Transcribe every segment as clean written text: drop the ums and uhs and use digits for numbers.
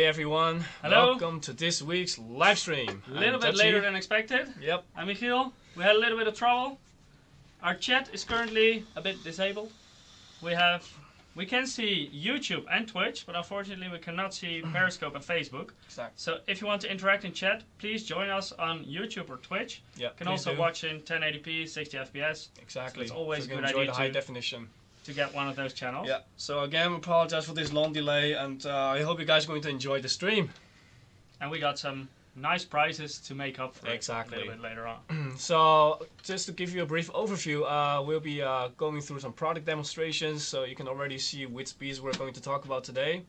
Hey everyone, Hello. welcome to this week's live stream. A little bit later than expected. Yep. I'm Michiel. We had a little bit of trouble. Our chat is currently a bit disabled. We can see YouTube and Twitch, but unfortunately we cannot see Periscope and Facebook. Exactly. So if you want to interact in chat, please join us on YouTube or Twitch. Yeah. You can also watch in 1080p, 60 FPS. Exactly. So it's always so a good enjoy idea the high definition. to get one of those channels. Yeah. So again, we apologize for this long delay, and I hope you guys are going to enjoy the stream. And we got some nice prizes to make up for Exactly. a little bit later on. So just to give you a brief overview, we'll be going through some product demonstrations, so you can already see which piece we're going to talk about today.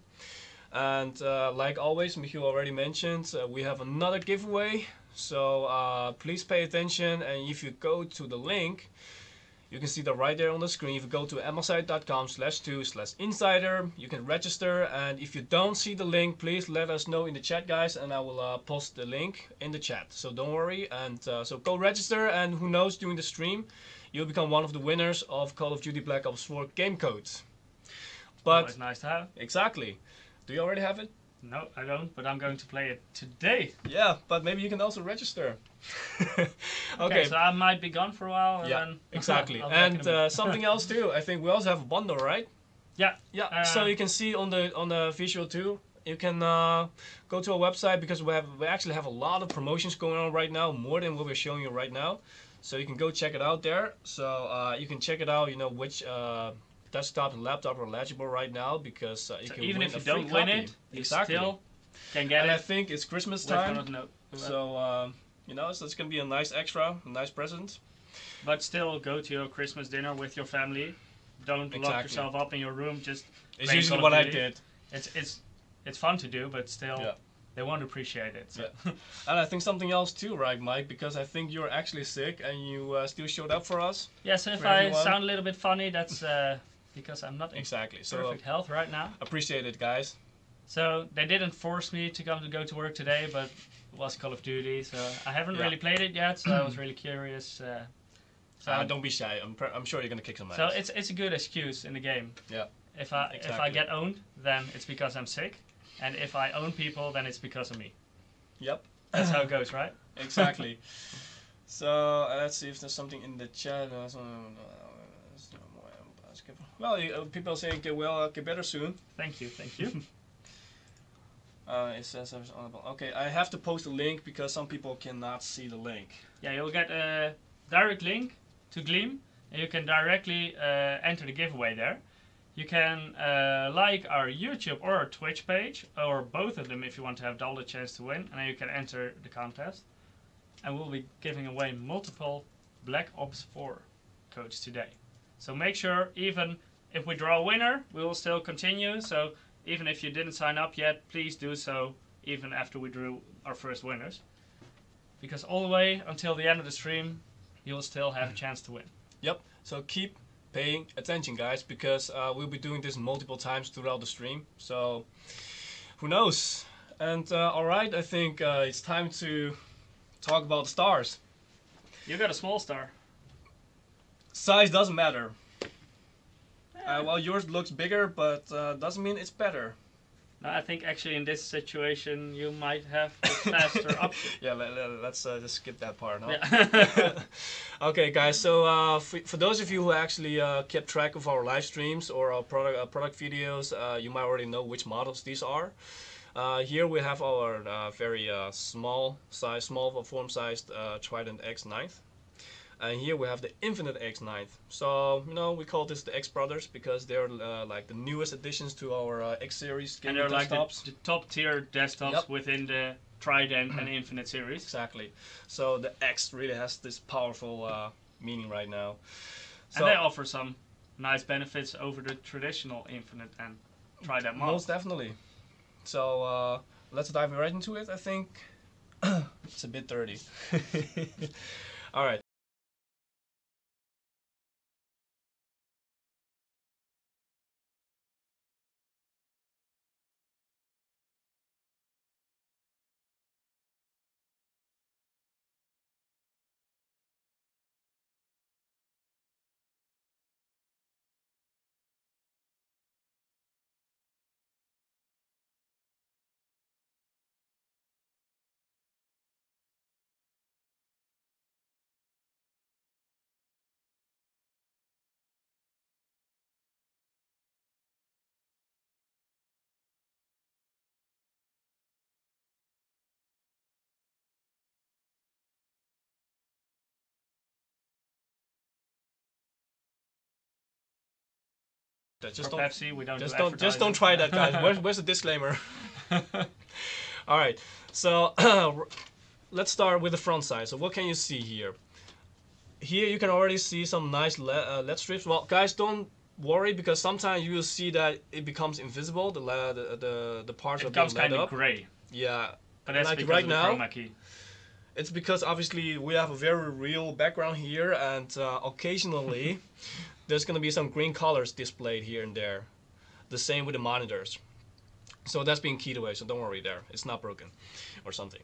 And like always, Michiel already mentioned, we have another giveaway. So please pay attention, and if you go to the link, you can see that right there on the screen. If you go to msi.com/2/insider, you can register, and if you don't see the link, please let us know in the chat, guys, and I will post the link in the chat. So don't worry, and so go register, and who knows, during the stream, you'll become one of the winners of COD Black Ops 4 game codes. But Always nice to have. Exactly. Do you already have it? No, I don't, but I'm going to play it today. Yeah, but maybe you can also register. Okay, so I might be gone for a while. And yeah, then exactly. And something else too. I think we also have a bundle, right? Yeah. Yeah. So you can see on the visual too. You can go to our website, because we actually have a lot of promotions going on right now, more than what we're showing you right now. So you can go check it out there. So you can check it out. You know which desktop and laptop are eligible right now, because you can even win if you a free don't copy. win it, you Exactly. still can get and it. I think it's Christmas time, so you know, so it's gonna be a nice extra, a nice present. But still, go to your Christmas dinner with your family. Don't lock yourself up in your room. Just it's usually what I did. It's fun to do, but still, they won't appreciate it. So. Yeah. And I think something else too, right, Mike? Because I think you're actually sick and you still showed up for us. Yeah, so if I sound a little bit funny, that's because I'm not in perfect health right now. Appreciate it, guys. So they didn't force me to go to work today, but it was Call of Duty, so I haven't really played it yet. So I was really curious. Don't be shy. I'm sure you're gonna kick some ass. So it's a good excuse in the game. Yeah. If I get owned, then it's because I'm sick, and if I own people, then it's because of me. Yep. That's how it goes, right? Exactly. So let's see if there's something in the chat. Well, people are saying get well, get better soon. Thank you, thank you. It says okay, I have to post a link because some people cannot see the link. Yeah, you'll get a direct link to Gleam, and you can directly enter the giveaway there. You can like our YouTube or our Twitch page, or both of them if you want to have double the chance to win, and then you can enter the contest. And we'll be giving away multiple Black Ops 4 codes today. So make sure, even if we draw a winner, we will still continue. So even if you didn't sign up yet, please do so even after we drew our first winners. Because all the way until the end of the stream, you'll still have a chance to win. Yep, so keep paying attention, guys, because we'll be doing this multiple times throughout the stream. So who knows? And alright, I think it's time to talk about the stars. You got a small star. Size doesn't matter. Well, yours looks bigger, but doesn't mean it's better. No, I think actually in this situation you might have the faster option. Yeah, let's just skip that part, huh? Yeah. Okay, guys. So for those of you who actually kept track of our live streams or our product videos, you might already know which models these are. Here we have our very small form-sized Trident X 9th. And here we have the Infinite X 9th. So, you know, we call this the X Brothers because they're like the newest additions to our X series gaming desktops. And they're like the top tier desktops within the Trident and Infinite series. Exactly. So the X really has this powerful meaning right now. So, and they offer some nice benefits over the traditional Infinite and Trident models. Most definitely. So let's dive right into it. I think it's a bit dirty. All right. Just For don't, Pepsi, we don't just do don't, just don't try that, guys. Where's the disclaimer? All right, so let's start with the front side. So what can you see here? Here you can already see some nice LED strips. Well, guys, don't worry, because sometimes you will see that it becomes invisible. The parts it are being becomes lit kind of up. gray. Yeah, But that's like because right of the now, chroma key. it's because obviously we have a very real background here, and occasionally there's gonna be some green colors displayed here and there. The same with the monitors. So that's being keyed away, so don't worry there. It's not broken or something.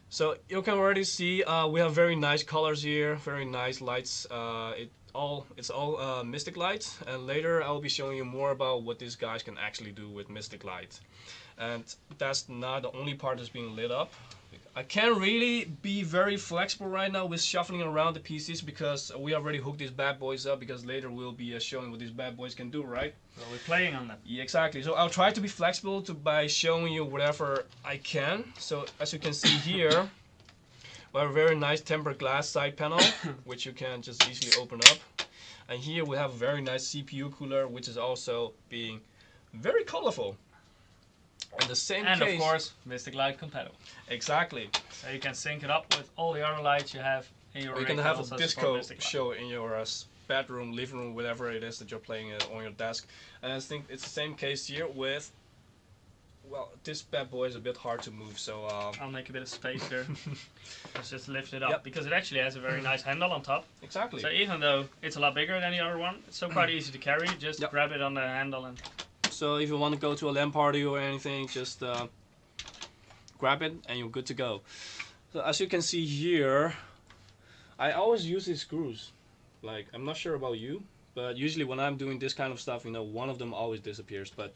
So you can already see we have very nice colors here, very nice lights. It's all Mystic lights, and later I'll be showing you more about what these guys can actually do with Mystic light. And that's not the only part that's being lit up. I can't really be very flexible right now with shuffling around the PCs, because we already hooked these bad boys up, because later we'll be showing what these bad boys can do, right? So we're playing on them. Yeah, exactly. So I'll try to be flexible by showing you whatever I can. So as you can see here, we have a very nice tempered glass side panel, which you can just easily open up. And here we have a very nice CPU cooler, which is also being very colorful. And the same And case, of course, Mystic Light compatible. Exactly. So you can sync it up with all the other lights you have in your Or you rig can have also a support disco Mystic Light. show in your bedroom, living room, whatever it is that you're playing on your desk. And I think it's the same case here with, well, this bad boy is a bit hard to move, so I'll make a bit of space here. Let's just lift it up, Yep. because it actually has a very nice handle on top. exactly. So even though it's a lot bigger than the other one, it's still quite easy to carry. Just Yep. grab it on the handle and So if you want to go to a LAN party or anything, just grab it and you're good to go. So as you can see here, I always use these screws. Like, I'm not sure about you, but usually when I'm doing this kind of stuff, you know, one of them always disappears. But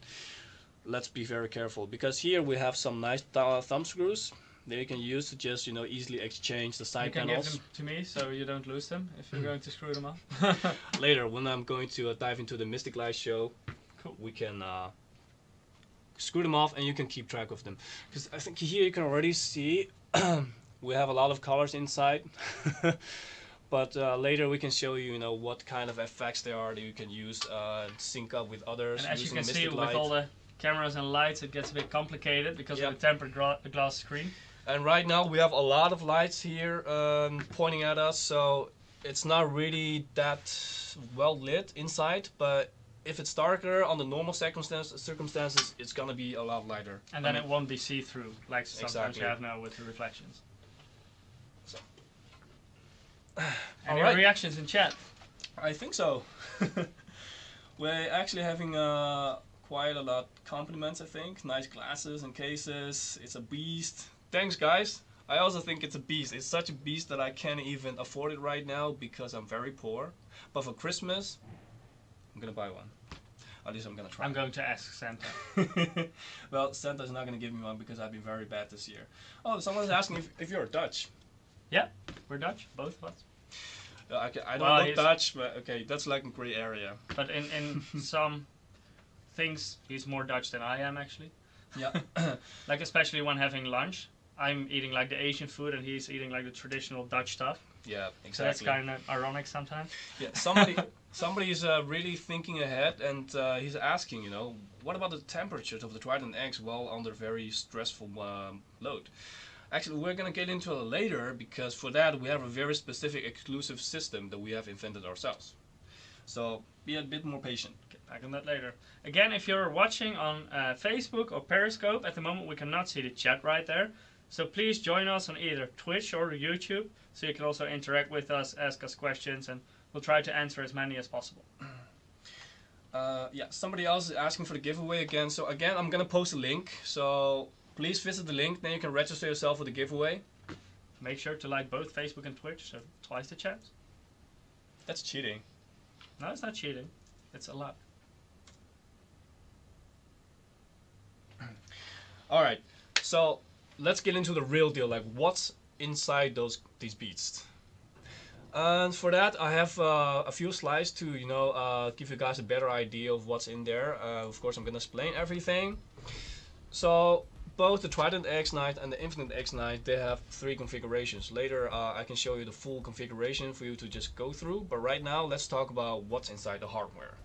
let's be very careful, because here we have some nice thumb screws that you can use to just, you know, easily exchange the side you can panels. give them to me so you don't lose them if you're going to screw them up. Later, when I'm going to dive into the Mystic Light show, Cool. we can screw them off and you can keep track of them. Because I think here you can already see we have a lot of colors inside. But later we can show you, you know, what kind of effects there are that you can use and sync up with others. And as you using can see, Mystic with Light. all the cameras and lights, it gets a bit complicated because Yep. of the tempered glass screen. And right now we have a lot of lights here pointing at us, so it's not really that well lit inside, but if it's darker on the normal circumstances, it's gonna be a lot lighter. And then it won't be see-through, like sometimes Exactly. you have now with the reflections. So. Any Alright. reactions in chat? I think so. We're actually having quite a lot compliments, I think. Nice glasses and cases. It's a beast. Thanks, guys. I also think it's a beast. It's such a beast that I can't even afford it right now because I'm very poor. But for Christmas, I'm gonna buy one. At least I'm gonna try. I'm going to ask Santa. Well, Santa's not gonna give me one because I've been very bad this year. Oh, someone's asking if you're Dutch. Yeah, we're Dutch, both of us. I don't Well, look he's- Dutch, but okay, that's like a gray area. But in some things, he's more Dutch than I am, actually. Yeah. Like, especially when having lunch. I'm eating like the Asian food and he's eating like the traditional Dutch stuff. Yeah, So exactly. that's kind of ironic sometimes. Yeah, somebody's really thinking ahead, and he's asking, you know, what about the temperatures of the Trident X while under very stressful load? Actually, we're gonna get into it later, because for that we have a very specific exclusive system that we have invented ourselves. So be a bit more patient. Get back on that later. Again, if you're watching on Facebook or Periscope, at the moment we cannot see the chat right there. So please join us on either Twitch or YouTube, so you can also interact with us, ask us questions, and we'll try to answer as many as possible. Yeah, somebody else is asking for the giveaway again. So again, I'm gonna post a link. So please visit the link. Then you can register yourself for the giveaway. Make sure to like both Facebook and Twitch, so twice the chance. That's cheating. No, it's not cheating. It's a lot. All right. So let's get into the real deal. Like, what's inside these beasts? And for that, I have a few slides to, you know, give you guys a better idea of what's in there. Of course, I'm gonna explain everything. So both the Trident X Night and the Infinite X Night, they have 3 configurations. Later, I can show you the full configuration for you to just go through. But right now, let's talk about what's inside the hardware.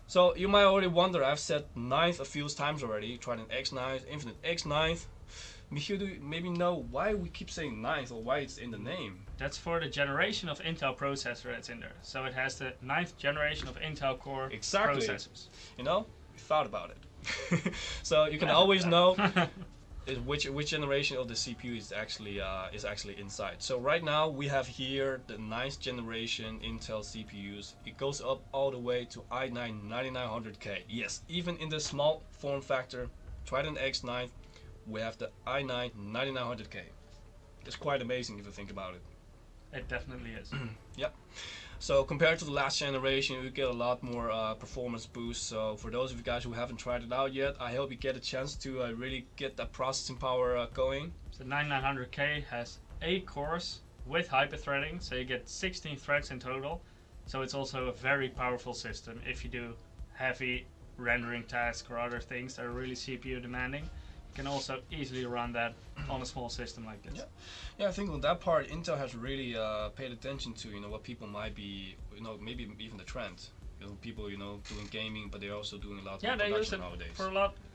So you might already wonder, I've said 9th a few times already, Trident X 9th, Infinite X 9th. Michiel, do you maybe know why we keep saying 9th or why it's in the name? That's for the generation of Intel processor that's in there. So it has the 9th generation of Intel Core processors. You know, we thought about it. So you can always know which generation of the CPU is actually inside. So right now we have here the 9th generation Intel CPUs. It goes up all the way to i9 9900K. Yes, even in the small form factor Trident X 9th, we have the i9 9900K. It's quite amazing if you think about it. It definitely is. Yep. So compared to the last generation, you get a lot more performance boost. So for those of you guys who haven't tried it out yet, I hope you get a chance to really get that processing power going. So 9900K has 8 cores with hyperthreading, so you get 16 threads in total. So it's also a very powerful system if you do heavy rendering tasks or other things that are really CPU demanding. You can also easily run that on a small system like this. Yeah, I think on that part, Intel has really paid attention to what people might be, maybe even the trend. People doing gaming, but they're also doing a lot of production nowadays.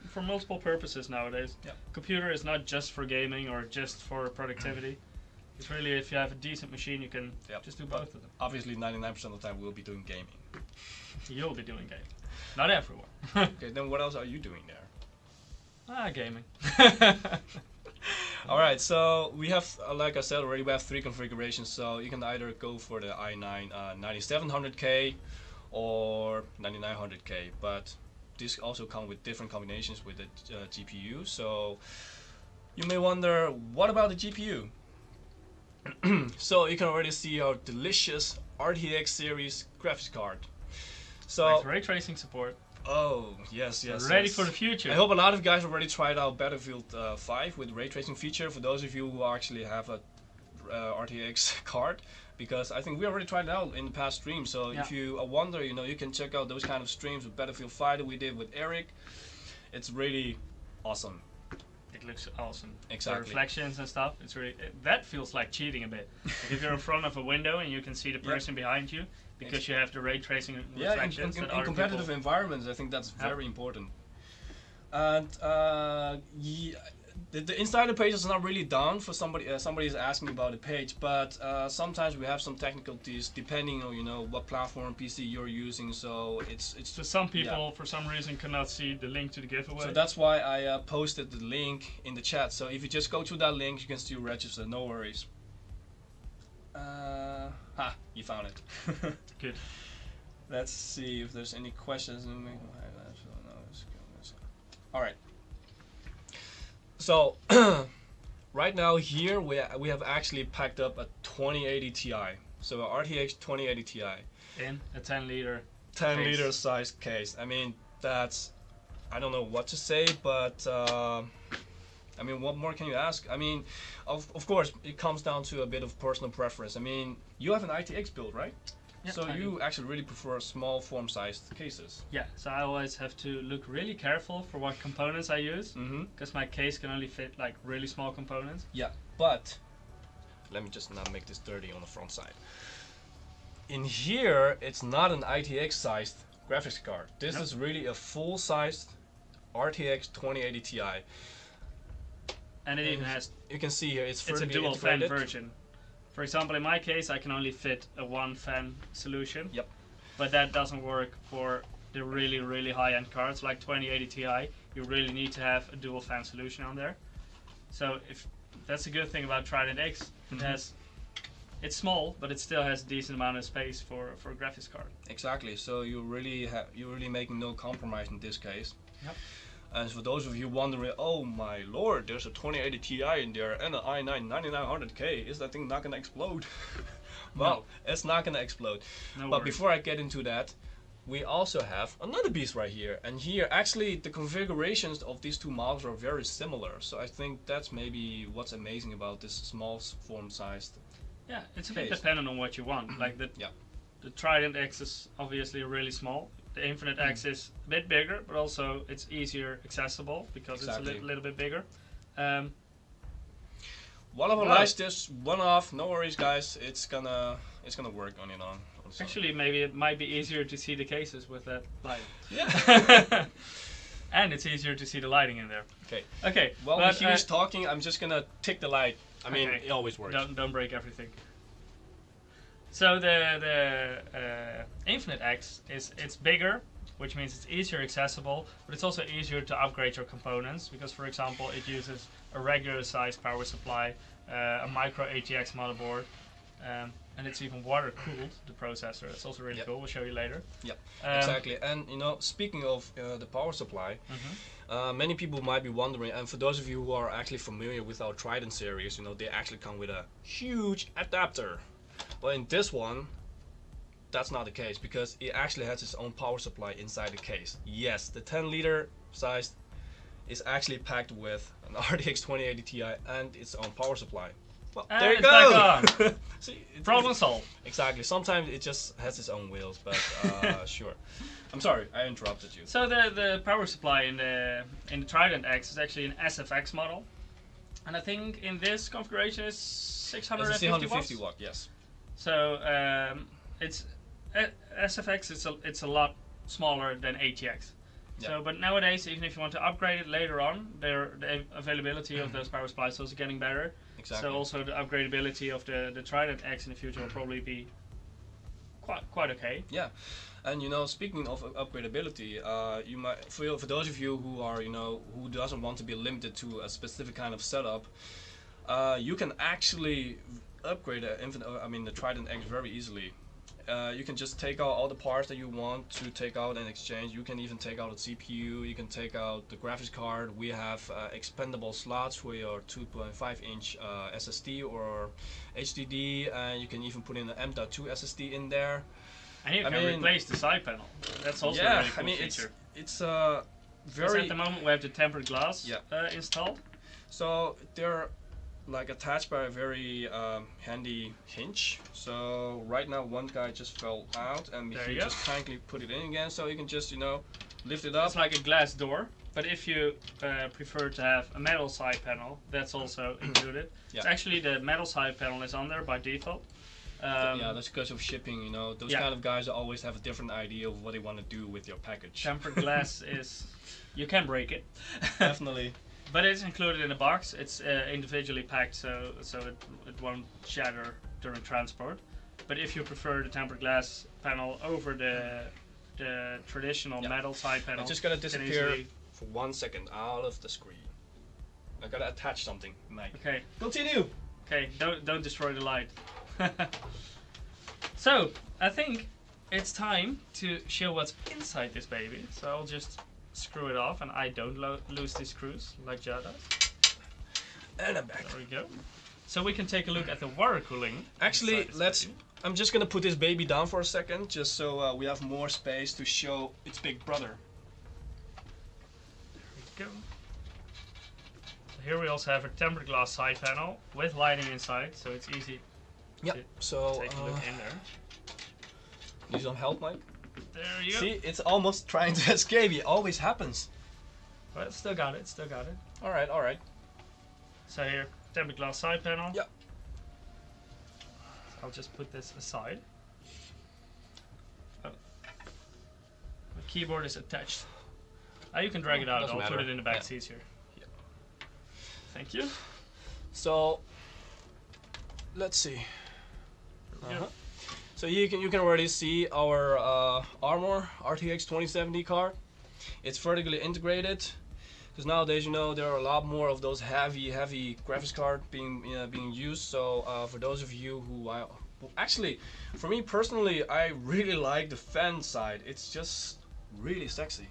For multiple purposes nowadays. Yeah. Computer is not just for gaming or just for productivity. It's really, if you have a decent machine, you can just do both of them. Obviously, 99% of the time we'll be doing gaming. You'll be doing gaming. Not everyone. Okay, then what else are you doing there? Gaming. Alright, so we have, like I said already, we have 3 configurations. So you can either go for the i9 9700K or 9900K, but these also come with different combinations with the GPU. So you may wonder, what about the GPU? So you can already see our delicious RTX series graphics card. So with ray tracing support. Oh, yes. Ready for the future. I hope a lot of guys already tried out Battlefield 5 with ray tracing feature. For those of you who actually have a RTX card, because I think we already tried it out in the past stream. So if you wonder, you can check out those kind of streams with Battlefield 5 that we did with Eric. It's really awesome. It looks awesome. Exactly. The reflections and stuff. It's really that feels like cheating a bit. Like if you're in front of a window and you can see the person behind you, because you have the ray tracing reflections. In competitive environments, I think that's very important. And the insider page is not really down for somebody. Somebody is asking about the page, but sometimes we have some technicalities depending on what platform PC you're using. So it's so some people for some reason cannot see the link to the giveaway. So that's why I posted the link in the chat. So if you just go to that link, you can still register. No worries. You found it. Good. Let's see if there's any questions. Alright. So, right now here we have actually packed up a 2080 Ti. So a RTX 2080 Ti. In a 10 liter. 10 liter size case. I mean, that's, I don't know what to say, but I mean, what more can you ask? I mean, of course, it comes down to a bit of personal preference. I mean, you have an ITX build, right? Yeah, so you actually really prefer small form-sized cases. Yeah, so I always have to look really careful for what components I use, because my case can only fit like really small components. Yeah, but let me just not make this dirty on the front side. In here, it's not an ITX-sized graphics card. This is really a full-sized RTX 2080 Ti. And it even has, you can see here, it's a dual fan version. For example, in my case, I can only fit a 1 fan solution. Yep. But that doesn't work for the really, really high-end cards like 2080 Ti. You really need to have a dual fan solution on there. So if that's a good thing about Trident X. It has, it's small, but it still has a decent amount of space for a graphics card. Exactly. So you're really making no compromise in this case. Yep. And for those of you wondering, oh my lord, there's a 2080 Ti in there and an i9 9900K, is that thing not gonna explode? Well, no. It's not gonna explode. No but worries. Before I get into that, we also have another beast right here. And here, actually, the configurations of these two models are very similar. So I think that's maybe what's amazing about this small form-sized. Yeah, it's a bit dependent on what you want. Like the Trident X is obviously really small. The Infinite X is a bit bigger, but also it's easier accessible because it's a little bit bigger. One of our lights just one off. No worries, guys. It's gonna work on So. Actually, maybe it might be easier to see the cases with that light. Yeah. And it's easier to see the lighting in there. Okay. Okay. Well, but, with you talking, I'm just gonna tick the light. I mean, okay. it always works. Don't break everything. So the Infinite X it's bigger, which means it's easier accessible, but it's also easier to upgrade your components because, for example, it uses a regular size power supply, a micro ATX motherboard, and it's even water cooled, the processor. That's also really cool. We'll show you later. Yep, exactly. And you know, speaking of the power supply, many people might be wondering, and for those of you who are actually familiar with our Trident series, you know, they actually come with a huge adapter. Well, in this one, that's not the case because it actually has its own power supply inside the case. Yes, the 10-liter size is actually packed with an RTX 2080 Ti and its own power supply. Well, and there you it's go. Back on. See, Problem solved. Exactly. Sometimes it just has its own wheels, but sure. I'm sorry, I interrupted you. So the power supply in the Trident X is actually an SFX model, and I think in this configuration is 650 watts. 650 watt, yes. So it's SFX. It's a lot smaller than ATX. Yeah. So, but nowadays, even if you want to upgrade it later on, the availability of those power supplies is also getting better. Exactly. So also the upgradability of the Trident X in the future will probably be quite okay. Yeah, and you know, speaking of upgradability, you might for those of you who are who doesn't want to be limited to a specific kind of setup, you can actually upgrade the Trident X very easily. You can just take out all the parts that you want to take out and exchange. You can even take out a CPU, you can take out the graphics card. We have expandable slots for your 2.5-inch SSD or HDD, and you can even put in an M.2 SSD in there. And you can replace the side panel. That's also a really cool feature. It's very... at the moment we have the tempered glass installed. So they're like attached by a very handy hinge. So right now one guy just fell out, and he just kindly put it in again, so you can just lift it up. It's like a glass door, but if you prefer to have a metal side panel, that's also included. It's actually the metal side panel is on there by default. Yeah, that's because of shipping. Those kind of guys always have a different idea of what they want to do with your package. Tempered glass is, you can break it. Definitely. But it's included in the box. It's individually packed, so it won't shatter during transport. But if you prefer the tempered glass panel over the traditional metal side panel, I'm just gonna disappear for 1 second out of the screen. I gotta attach something, Mike. Okay. Continue. Okay. Don't destroy the light. So I think it's time to show what's inside this baby. So I'll just screw it off, and I don't lose these screws like Jad does. And I'm back. There we go. So we can take a look at the water cooling. Actually, I'm just gonna put this baby down for a second, just so we have more space to show its big brother. There we go. So here we also have a tempered glass side panel with lighting inside, so it's easy. Yeah. So take a look in there. Need some help, Mike? There you go. See, it's almost trying to escape. It always happens. But still got it. Still got it. All right. All right. So here, tempered glass side panel. Yeah. I'll just put this aside. Oh. The keyboard is attached. You can drag it out. I'll put it in the back seats here. Yeah. Thank you. So let's see. So you can already see our Armor RTX 2070 card. It's vertically integrated because nowadays there are a lot more of those heavy graphics card being used. So for those of you who actually, for me personally, I really like the fan side. It's just really sexy.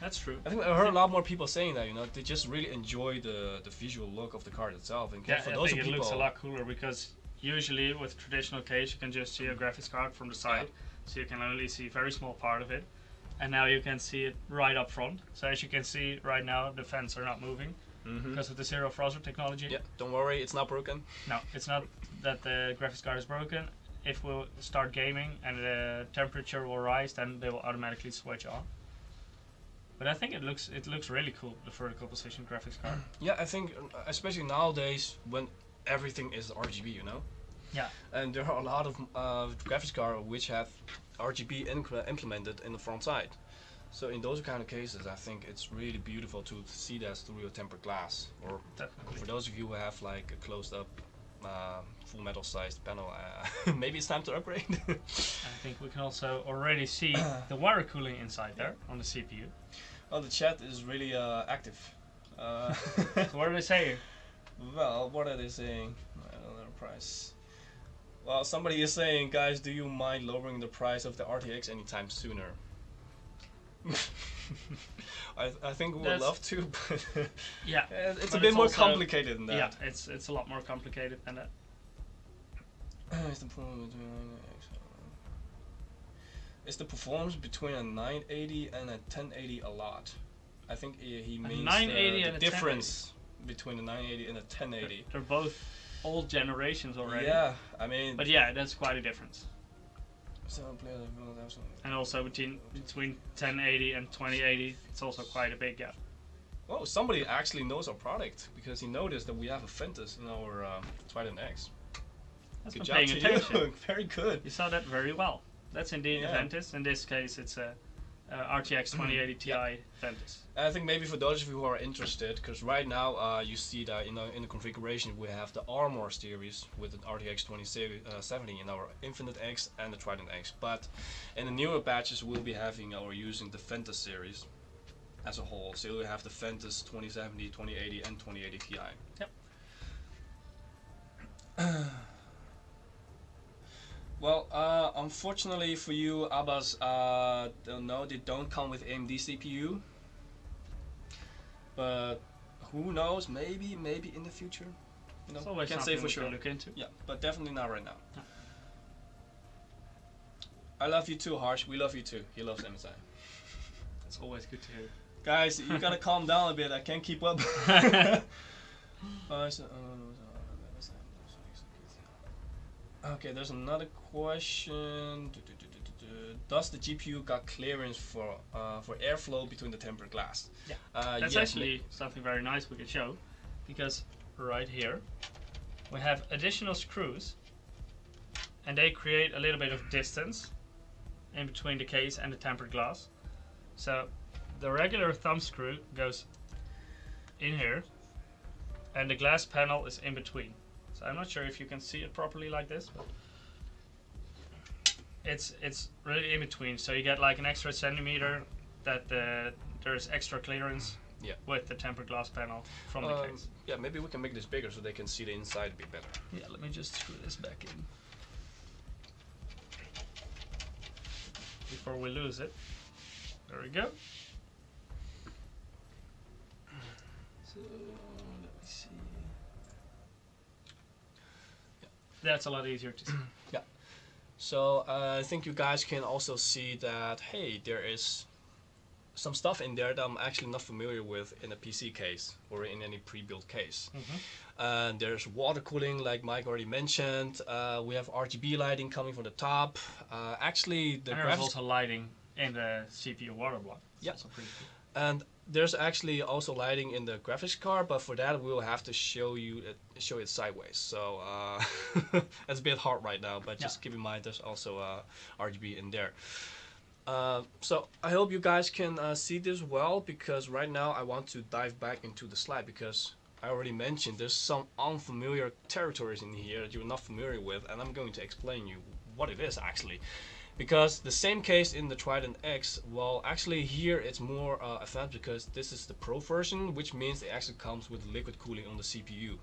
That's true. I think I heard a lot more people saying that, they just really enjoy the visual look of the card itself. And yeah, for I those think of it people, looks a lot cooler because usually with traditional case you can just see a graphics card from the side, so you can only see a very small part of it. And now you can see it right up front. So as you can see right now, the fans are not moving because of the zero froster technology. Yeah, don't worry, it's not broken. No, it's not that the graphics card is broken. If we start gaming and the temperature will rise, then they will automatically switch on. But I think it looks really cool, the vertical position graphics card. Yeah, I think especially nowadays when everything is RGB, Yeah. And there are a lot of graphics cards which have RGB implemented in the front side. So in those kind of cases, I think it's really beautiful to see that through a tempered glass. Or Definitely. for those of you who have like a closed up full metal sized panel, maybe it's time to upgrade. I think we can also already see the water cooling inside there on the CPU. Oh, the chat is really active. So what are they saying? Well, what are they saying? I don't know the price. Well, somebody is saying, guys, do you mind lowering the price of the RTX anytime sooner? I think we would love to, but yeah, it's a bit more complicated than that. Yeah, it's a lot more complicated than that. Is the performance between a 980 and a 1080 a lot? I think he means 980 the and a difference between a 980 and a 1080. They're both old generations already. Yeah, I mean. But yeah, that's quite a difference. So and also between 1080 and 2080, it's also quite a big gap. Oh, somebody actually knows our product because he noticed that we have a Ventus in our Trident X. That's good been job paying to attention. you. Very good. You saw that very well. That's indeed a Yeah. Ventus. In this case, it's a RTX 2080 Ti Ventus. I think maybe for those of you who are interested, because right now you see that in the configuration we have the Armor series with the RTX 2070 in our Infinite X and the Trident X. But in the newer batches we'll be having or using the Ventus series as a whole. So you'll have the Ventus 2070, 2080 and 2080 Ti. Yep. Well, unfortunately for you, Abbas, no, they don't come with AMD CPU. But who knows? Maybe in the future. You know, It's always can't something say for we sure. can look into. Yeah, but definitely not right now. No. I love you too, Harsh. We love you too. He loves MSI. That's always good to hear. Guys, you gotta calm down a bit. I can't keep up. Okay, there's another question. Does the GPU got clearance for airflow between the tempered glass? Yeah, that's yes, actually something very nice we could show, because right here we have additional screws, and they create a little bit of distance in between the case and the tempered glass. So the regular thumb screw goes in here, and the glass panel is in between. So I'm not sure if you can see it properly like this, but it's really in between. So you get like an extra centimeter that there's extra clearance with the tempered glass panel from the case. Yeah, maybe we can make this bigger so they can see the inside a bit better. Yeah, let me just screw this back in before we lose it. There we go. So let me see. That's a lot easier to see. Yeah. So I think you guys can also see that, hey, there is some stuff in there that I'm actually not familiar with in a PC case or in any pre-built case. There's water cooling, like Mike already mentioned. We have RGB lighting coming from the top. Actually, the and there's also lighting in the CPU water block. Yeah. Also pretty cool. And there's actually also lighting in the graphics card, but for that we'll have to show it sideways. So it's a bit hard right now, but just keep in mind there's also RGB in there. So I hope you guys can see this well, because right now I want to dive back into the slide, because I already mentioned there's some unfamiliar territories in here that you're not familiar with, and I'm going to explain you what it is actually. Because the same case in the Trident X, well, actually here it's more advanced, because this is the Pro version, which means it actually comes with liquid cooling on the CPU.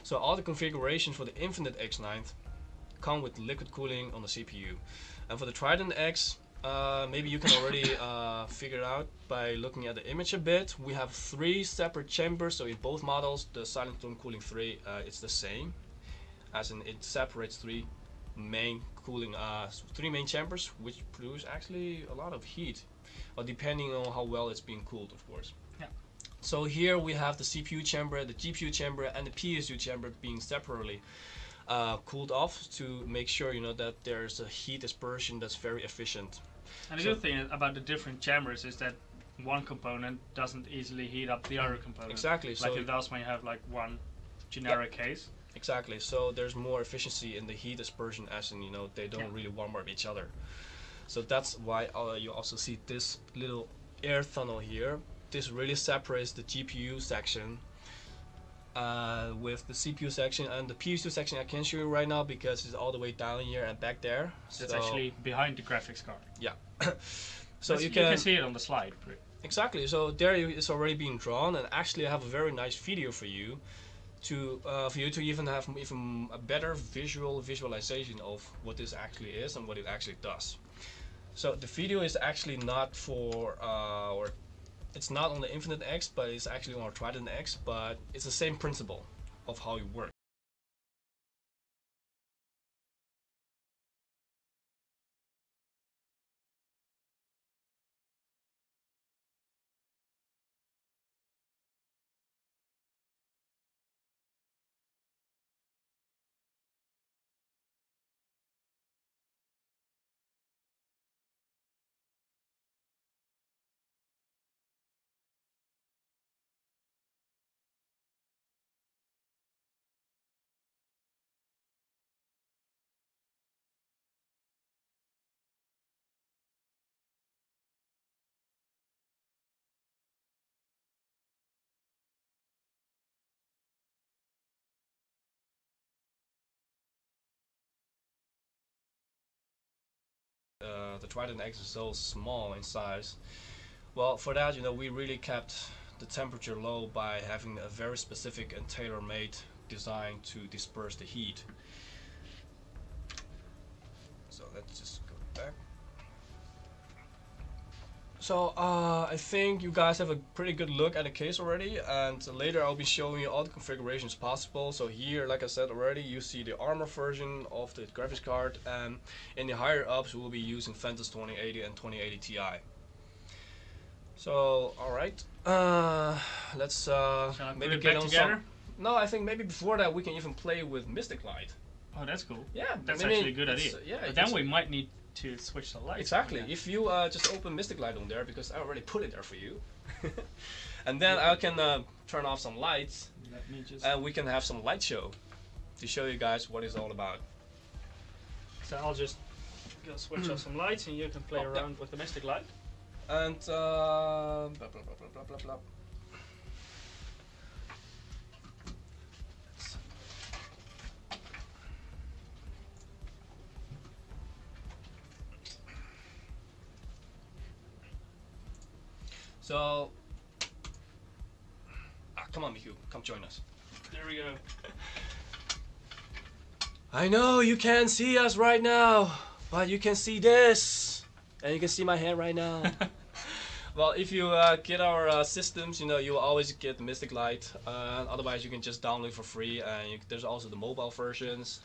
So all the configurations for the Infinite X9 come with liquid cooling on the CPU. And for the Trident X, maybe you can already figure it out by looking at the image a bit. We have 3 separate chambers, so in both models, the Silent Tone Cooling 3, it's the same, as in it separates 3 main chambers, which produce actually a lot of heat, depending on how well it's being cooled, of course. Yeah. So here we have the CPU chamber, the GPU chamber, and the PSU chamber being separately cooled off to make sure, you know, that there's a heat dispersion that's very efficient. And the good thing about the different chambers is that one component doesn't easily heat up the other component. Exactly. Like so it does when you have like one generic case. Exactly. So there's more efficiency in the heat dispersion, as in, you know, they don't really warm up each other. So that's why you also see this little air tunnel here. This really separates the GPU section with the CPU section, and the PSU section I can't show you right now because it's all the way down here and back there. That's actually behind the graphics card. Yeah. So you can see it on the slide. Exactly. So there it's already being drawn, and actually I have a very nice video for you to even have a better visualization of what this actually is and what it actually does. So the video is actually not for or it's not on the Infinite X, but it's actually on our Trident X, but it's the same principle of how it works. The Trident X is so small in size. Well, for that, you know, we really kept the temperature low by having a very specific and tailor-made design to disperse the heat. So let's just go back. So I think you guys have a pretty good look at the case already, and later I'll be showing you all the configurations possible. So here, like I said already, you see the armor version of the graphics card, and in the higher ups we'll be using Ventus 2080 and 2080 Ti. So alright, let's maybe get on together. No, I think maybe before that we can even play with Mystic Light. Oh, that's cool. Yeah, that's actually a good idea. Yeah, but then we might need to switch the lights. Exactly. If you just open Mystic Light on there, because I already put it there for you, and then I can turn off some lights, and we can have some light show to show you guys what it's all about. So I'll just go switch off some lights, and you can play around with the Mystic Light. And blah, blah, blah, blah, blah, blah. So, come on, Miku, come join us. There we go. I know you can't see us right now, but you can see this, and you can see my hand right now. Well, if you get our systems, you know, you'll always get the Mystic Light. Otherwise, you can just download for free, and there's also the mobile versions.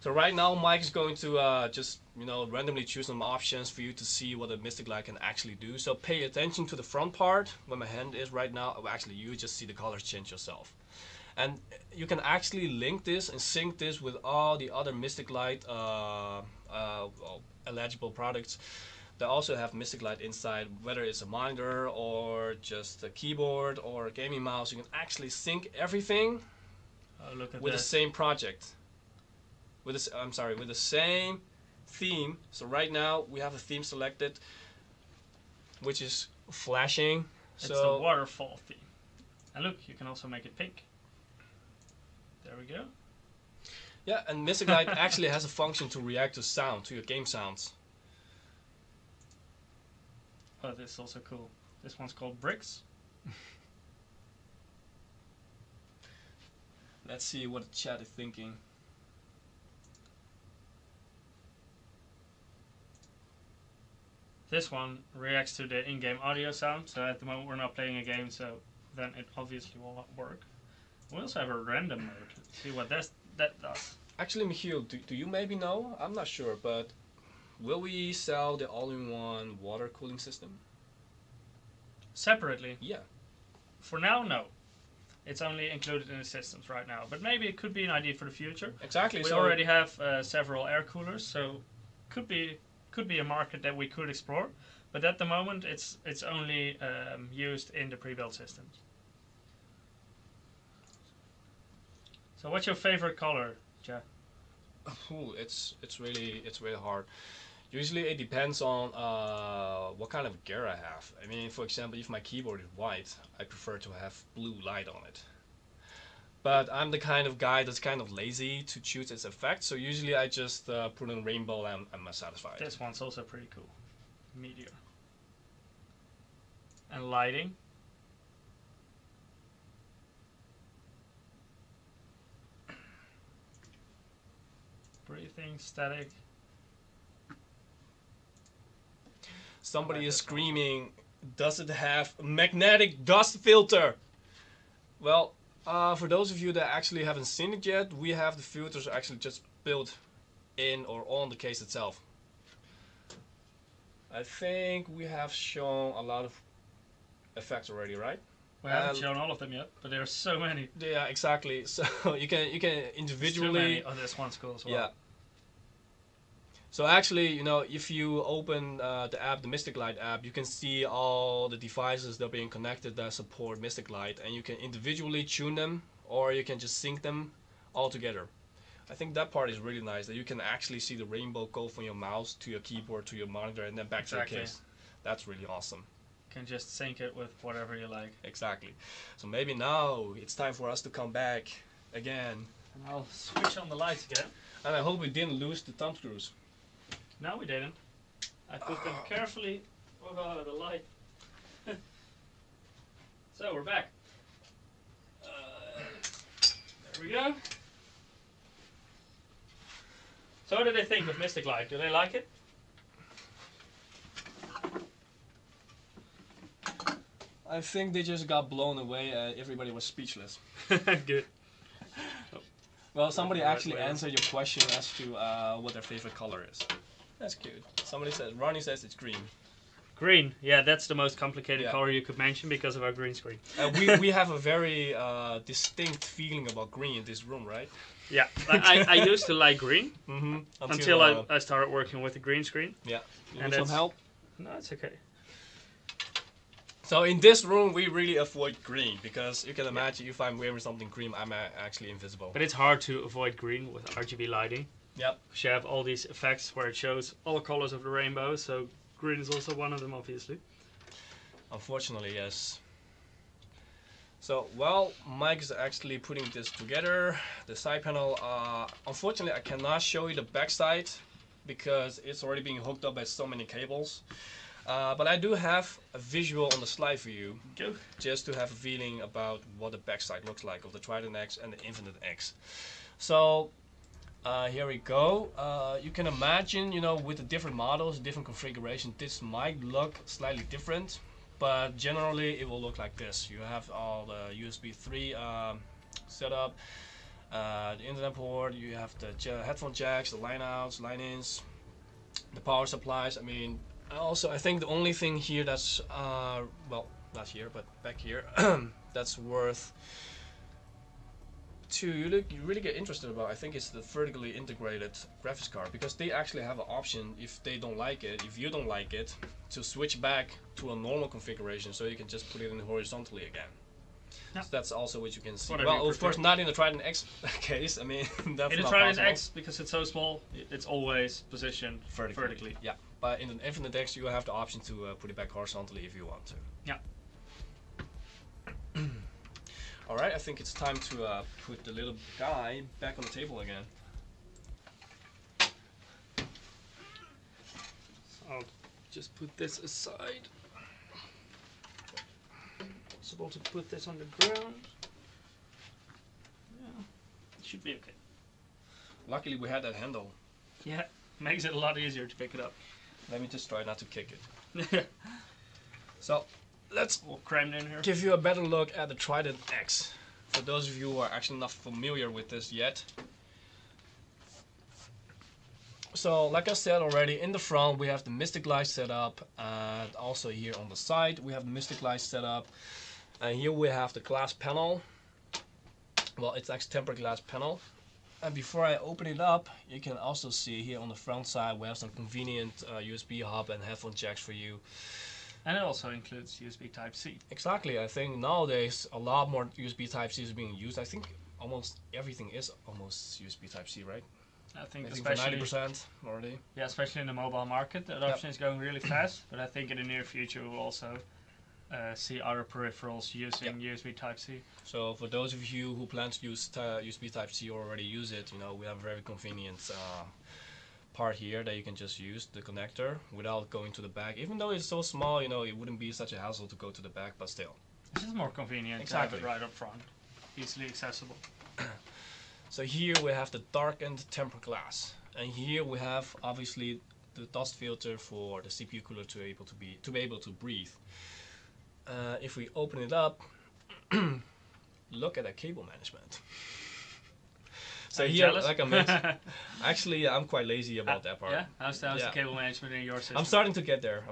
So right now, Mike is going to just, you know, randomly choose some options for you to see what the Mystic Light can actually do. So pay attention to the front part, where my hand is right now. Well, actually, you just see the colors change yourself. And you can actually link this and sync this with all the other Mystic Light eligible products that also have Mystic Light inside, whether it's a monitor or just a keyboard or a gaming mouse. You can actually sync everything with the same project. With this, with the same theme. So right now we have a theme selected, which is flashing. It's the waterfall theme. And look, you can also make it pink. There we go. Yeah, and Mystic Light actually has a function to react to sound, to your game sounds. Oh, this is also cool. This one's called Bricks. Let's see what the chat is thinking. This one reacts to the in-game audio sound, so at the moment we're not playing a game, so then it obviously will not work. We also have a random mode. See what that does. Actually, Michiel, do you maybe know? I'm not sure, but will we sell the all-in-one water cooling system? Separately? Yeah. For now, no. It's only included in the systems right now, but maybe it could be an idea for the future. Exactly. We already have several air coolers, so could be a market that we could explore. But at the moment, it's only used in the pre-built systems. So what's your favorite color, Jeff? Ooh, it's really hard. Usually it depends on what kind of gear I have. I mean, for example, if my keyboard is white, I prefer to have blue light on it. But I'm the kind of guy that's kind of lazy to choose its effect, so usually I just put in rainbow and I'm satisfied. This one's also pretty cool. Meteor. And lighting. Breathing, static. Somebody is screaming, does it have a magnetic dust filter? Well, for those of you that actually haven't seen it yet, we have the filters actually just built in or on the case itself. I think we have shown a lot of effects already, right? We haven't shown all of them yet, but there are so many. Yeah, exactly. So you can individually. Too many. Oh, this one's cool as well. Yeah. So actually, you know, if you open the app, the Mystic Light app, you can see all the devices that are being connected that support Mystic Light, and you can individually tune them, or you can just sync them all together. I think that part is really nice, that you can actually see the rainbow go from your mouse to your keyboard to your monitor and then back to your case. That's really awesome. You can just sync it with whatever you like. Exactly. So maybe now it's time for us to come back again. And I'll switch on the lights again. And I hope we didn't lose the thumb screws. No, we didn't. I put them carefully over the light. So we're back. There we go. So what do they think of Mystic Light? Do they like it? I think they just got blown away. Everybody was speechless. Good. Well, somebody actually answered your question as to what their favorite color is. That's cute. Somebody said, Ronnie says it's green. Green, yeah, that's the most complicated color you could mention because of our green screen. We have a very distinct feeling about green in this room, right? Yeah, I used to like green until I started working with the green screen. Yeah, you and need some help? No, it's okay. So in this room, we really avoid green because you can imagine if I'm wearing something green, I'm actually invisible. But it's hard to avoid green with RGB lighting. Yep. Because you have all these effects where it shows all colors of the rainbow, so green is also one of them, obviously. Unfortunately, yes. So, well, Mike is actually putting this together. The side panel, unfortunately, I cannot show you the back side because it's already being hooked up by so many cables. But I do have a visual on the slide for you, just to have a feeling about what the backside looks like of the Trident X and the Infinite X. So here we go. You can imagine, you know, with the different models, different configuration, this might look slightly different, but generally it will look like this. You have all the USB 3 setup, the internet port, you have the headphone jacks, the line outs, line ins, the power supplies. I mean, also, I think the only thing here that's, well, not here, but back here, that's worth you really get interested about, I think it's the vertically integrated graphics card, because they actually have an option, if they don't like it, if you don't like it, to switch back to a normal configuration, so you can just put it in horizontally again. So that's also what you can see. Whatever well, of course, not in the Trident X case. I mean, that's in the not Trident possible. X, because it's so small, it's always positioned vertically. Yeah, but in the Infinite X, you have the option to put it back horizontally if you want to. Yeah. All right, I think it's time to put the little guy back on the table again. So I'll just put this aside. Possible to put this on the ground. Yeah, it should be okay. Luckily, we had that handle. Yeah, makes it a lot easier to pick it up. Let me just try not to kick it. So, let's cram it in here. Give you a better look at the Trident X. For those of you who are actually not familiar with this yet. So, like I said already, in the front we have the Mystic Light setup, and also here on the side we have the Mystic Light setup. And here we have the glass panel. Well, it's actually tempered glass panel. And before I open it up, you can also see here on the front side we have some convenient USB hub and headphone jacks for you. And it also includes USB Type-C. Exactly. I think nowadays a lot more USB Type-C is being used. I think almost everything is almost USB Type-C, right? I think for especially 90% already. Yeah, especially in the mobile market, the adoption is going really fast. But I think in the near future we'll also see other peripherals using USB Type-C. So for those of you who plan to use USB Type-C or already use it, you know, we have a very convenient part here that you can just use the connector without going to the back. Even though it's so small, you know, it wouldn't be such a hassle to go to the back, but still. This is more convenient to have it right up front, easily accessible. So here we have the darkened tempered glass, and here we have obviously the dust filter for the CPU cooler to be able to breathe. If we open it up, look at that cable management. So here, jealous? like I mentioned, actually I'm quite lazy about that part. Yeah, how's the cable management in your system? I'm starting to get there.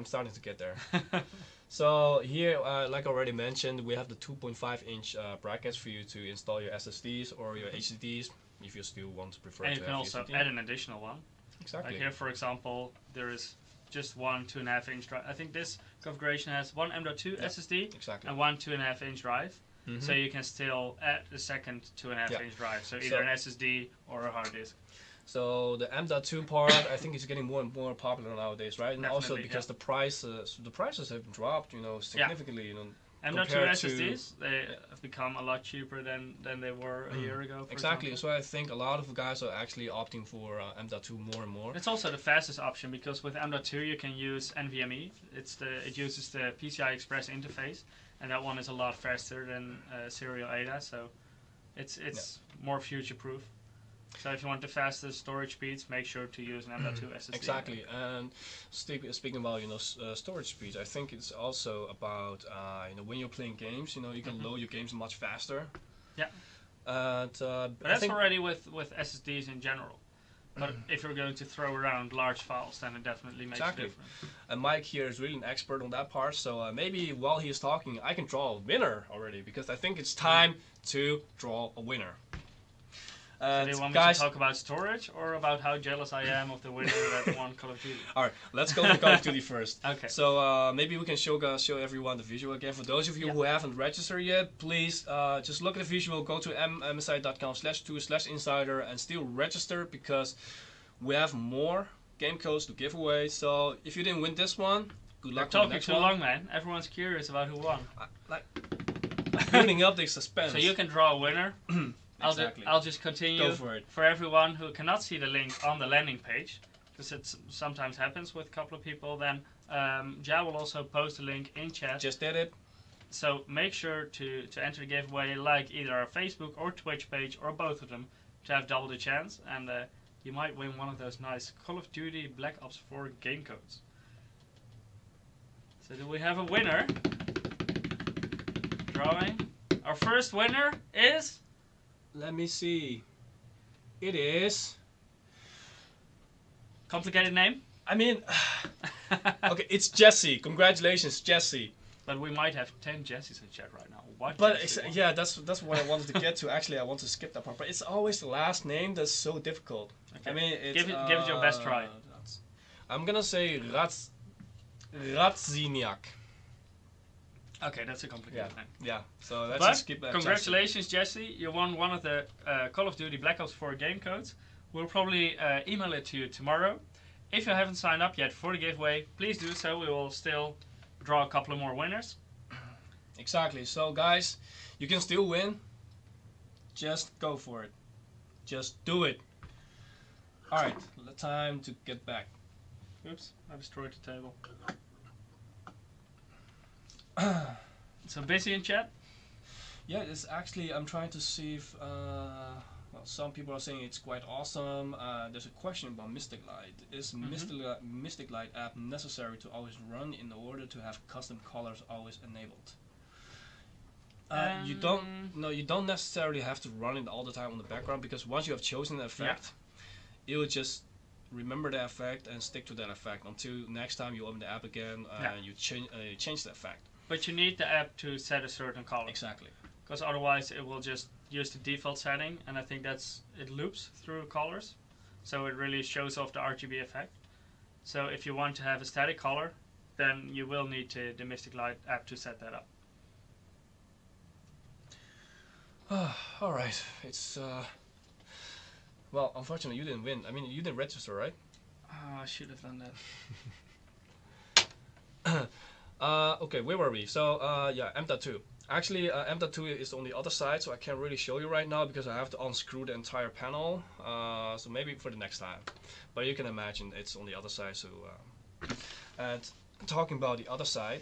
So here, like I already mentioned, we have the 2.5-inch brackets for you to install your SSDs or your HDDs if you still want to prefer. And to you can also add an additional one. Exactly. Like here, for example, there is just one 2.5-inch drive. I think this configuration has one M.2 SSD and one 2.5-inch drive. So you can still add the second 2.5-inch drive. So either an SSD or a hard disk. So the M.2 part, I think is getting more and more popular nowadays, right? And also because the prices have dropped, you know, significantly. You know, M.2 SSDs, they have become a lot cheaper than they were a year ago. Exactly. So I think a lot of guys are actually opting for M.2 more and more. It's also the fastest option because with M.2 you can use NVMe. It uses the PCI Express interface, and that one is a lot faster than serial ADA. So it's more future proof. So if you want the fastest storage speeds, make sure to use an M.2 SSD. Exactly, and speaking about storage speeds, I think it's also about when you're playing games, you know, you can load your games much faster. Yeah. And but that's already with SSDs in general. But if you're going to throw around large files, then it definitely makes a difference. And Mike here is really an expert on that part, so maybe while he's talking, I can draw a winner already because I think it's time to draw a winner. So do you want me to talk about storage or about how jealous I am of the winner that won Call of Duty? Alright, let's go to Call of Duty first. Okay. So maybe we can show everyone the visual again. For those of you who haven't registered yet, please just look at the visual, go to msi.com/2/insider and still register because we have more game codes to give away. So if you didn't win this one, good luck. You're talking too long, man. Everyone's curious about who won. Building up the suspense. So you can draw a winner. Exactly. I'll just continue. Go for it. For everyone who cannot see the link on the landing page, because it sometimes happens with a couple of people, then Ja will also post a link in chat. Just did it. So make sure to enter the giveaway, like either our Facebook or Twitch page or both of them, to have double the chance, and you might win one of those nice Call of Duty Black Ops 4 game codes. So do we have a winner? Drawing. Our first winner is... Let me see. It is... Complicated name? I mean... okay, it's Jesse. Congratulations, Jesse. But we might have 10 Jessies in chat right now. What? But yeah, that's what I wanted to get to. Actually, I want to skip that part. But it's always the last name that's so difficult. Okay. I mean, it's, give it your best try. I'm gonna say Ratziniak. Okay, that's a complicated name. Yeah, so let's just skip that. Congratulations, Jesse. You won one of the Call of Duty Black Ops 4 game codes. We'll probably email it to you tomorrow. If you haven't signed up yet for the giveaway, please do so. We will still draw a couple of more winners. Exactly. So, guys, you can still win. Just go for it. Just do it. Alright, time to get back. Oops, I destroyed the table. So busy in chat? Yeah, it's actually, I'm trying to see if, well, some people are saying it's quite awesome. There's a question about Mystic Light. Is Mystic Light app necessary to always run in order to have custom colors always enabled? You don't necessarily have to run it all the time on the background, because once you have chosen the effect, it will just remember the effect and stick to that effect until next time you open the app again and you change the effect. But you need the app to set a certain color. Exactly. Because otherwise it will just use the default setting, and I think it loops through colors, so it really shows off the RGB effect. So if you want to have a static color, then you will need the Mystic Light app to set that up. All right, it's well, unfortunately you didn't win. I mean, you didn't register, right? I should have done that. Okay, where were we? So yeah, M.2. Actually, M.2 is on the other side, so I can't really show you right now because I have to unscrew the entire panel. So maybe for the next time. But you can imagine it's on the other side. So and talking about the other side.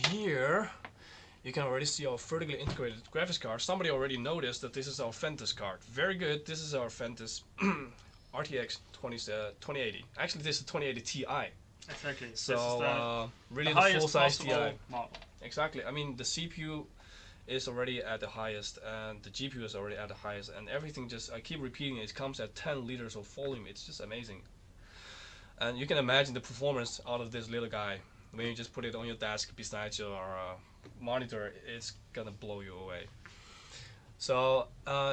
Here you can already see our vertically integrated graphics card. Somebody already noticed that this is our Ventus card. Very good. This is our Ventus RTX 2080. Actually, this is 2080 Ti. Exactly. So really the full-size Ti. Model. Exactly. I mean, the CPU is already at the highest, and the GPU is already at the highest, and everything just, I keep repeating it comes at 10 liters of volume. It's just amazing. And you can imagine the performance out of this little guy. When you just put it on your desk beside your monitor, it's gonna blow you away. So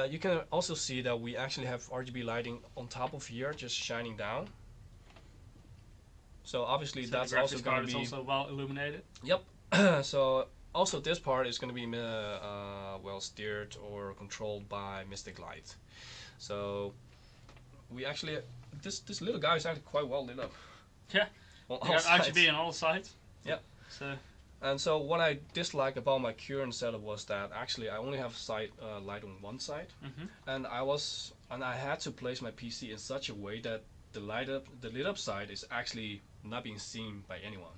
you can also see that we actually have RGB lighting on top of here, just shining down. So obviously that's also going to be also well illuminated. Yep. So also this part is going to be well steered or controlled by Mystic Light. So we actually this little guy is actually quite well lit up. Yeah. You got RGB on all sides. Yeah. So. And so what I dislike about my current setup was that actually I only have light on one side, and I had to place my PC in such a way that the lit up side is actually not being seen by anyone.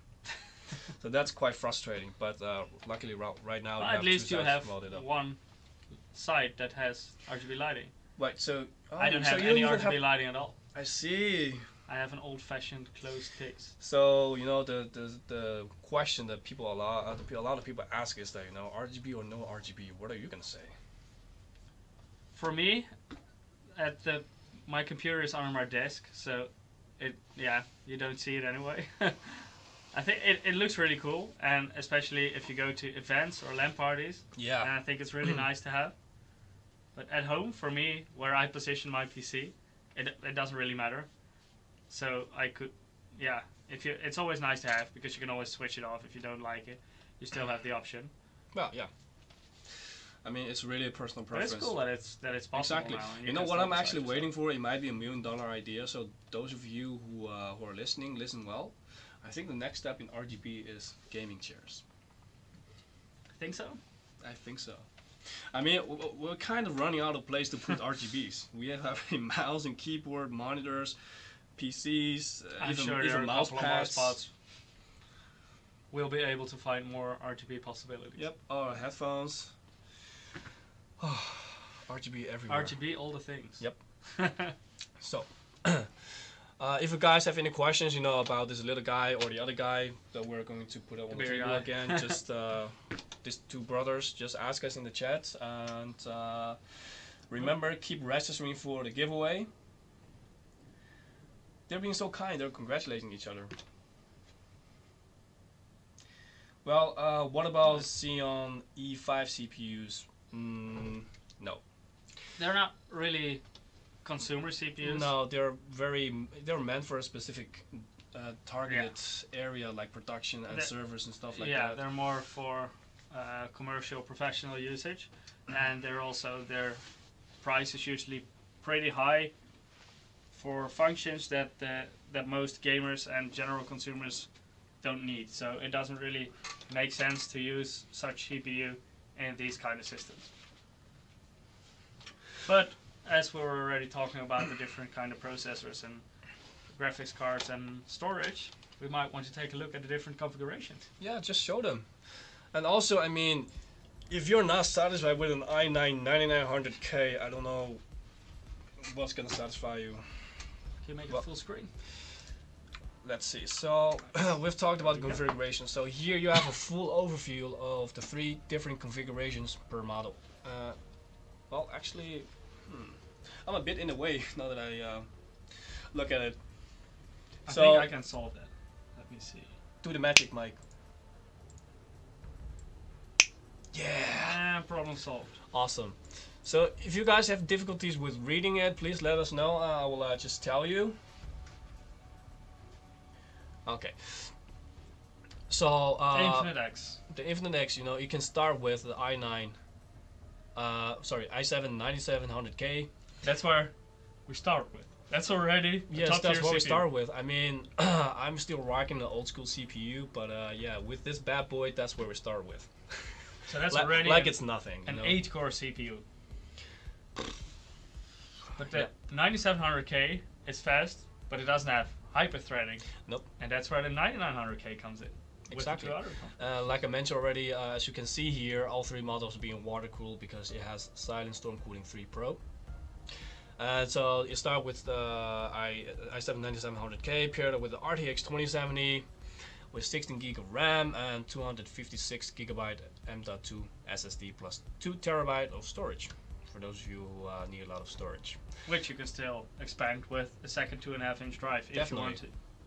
So that's quite frustrating. But luckily right now at least you have one side that has RGB lighting. Right. So I don't have any RGB lighting at all. I see. I have an old-fashioned closed case. So you know the question that a lot of people ask is that, you know, RGB or no RGB. What are you gonna say? For me, my computer is on my desk, so you don't see it anyway. I think it looks really cool, and especially if you go to events or LAN parties. Yeah. And I think it's really nice to have. But at home, for me, where I position my PC, it doesn't really matter. So I could, it's always nice to have because you can always switch it off if you don't like it. You still have the option. Well, yeah. I mean, it's really a personal preference. But it's cool that it's possible. Exactly. Now. You know what I'm actually waiting for? It might be $1 million idea. So those of you who are listening, listen well. I think the next step in RGB is gaming chairs. Think so? I think so. I mean, we're kind of running out of place to put RGBs. We have a mouse and keyboard, monitors, PCs, even mouse pads. Spots. We'll be able to find more RGB possibilities. Yep, headphones. RGB everywhere. RGB, all the things. Yep. So, if you guys have any questions, you know, about this little guy or the other guy that we're going to put up on the table again, just these two brothers, just ask us in the chat. And remember, keep registering for the giveaway. They're being so kind. They're congratulating each other. Well, what about Xeon E5 CPUs? No. They're not really consumer CPUs. No, they're meant for a specific targeted area like production and servers and stuff like that. Yeah, they're more for commercial, professional usage, and their price is usually pretty high for functions that most gamers and general consumers don't need. So it doesn't really make sense to use such CPU in these kind of systems. But as we were already talking about the different kind of processors and graphics cards and storage, we might want to take a look at the different configurations. Yeah, just show them. And also, I mean, if you're not satisfied with an i9 9900K, I don't know what's gonna satisfy you. Can you make it full screen? Let's see. So we've talked about the configuration. So here you have a full overview of the 3 different configurations per model. Well, actually, I'm a bit in the way now that I look at it. I think I can solve that. Let me see. Do the magic, Mike. Yeah. Problem solved. Awesome. So if you guys have difficulties with reading it, please let us know. I will just tell you. Okay. So Infinite X. the Infinite X, you know, you can start with the i9, i7 9700K. That's where we start with. That's already the Yes, top that's tier what we CPU. start with. I mean, I'm still rocking the old school CPU, but yeah, with this bad boy, that's where we start with. So that's already like it's nothing. an you know? 8-core CPU. But the 9700K is fast, but it doesn't have hyper-threading. Nope. And that's where the 9900K comes in. Exactly. With the two other Like I mentioned already, as you can see here, all three models are being water cooled because it has Silent Storm Cooling 3 Pro. So you start with the i7 9700K paired up with the RTX 2070 with 16 GB of RAM and 256 GB M.2 SSD plus 2 TB of storage. For those of you who need a lot of storage. Which you can still expand with a second 2.5-inch drive if Definitely.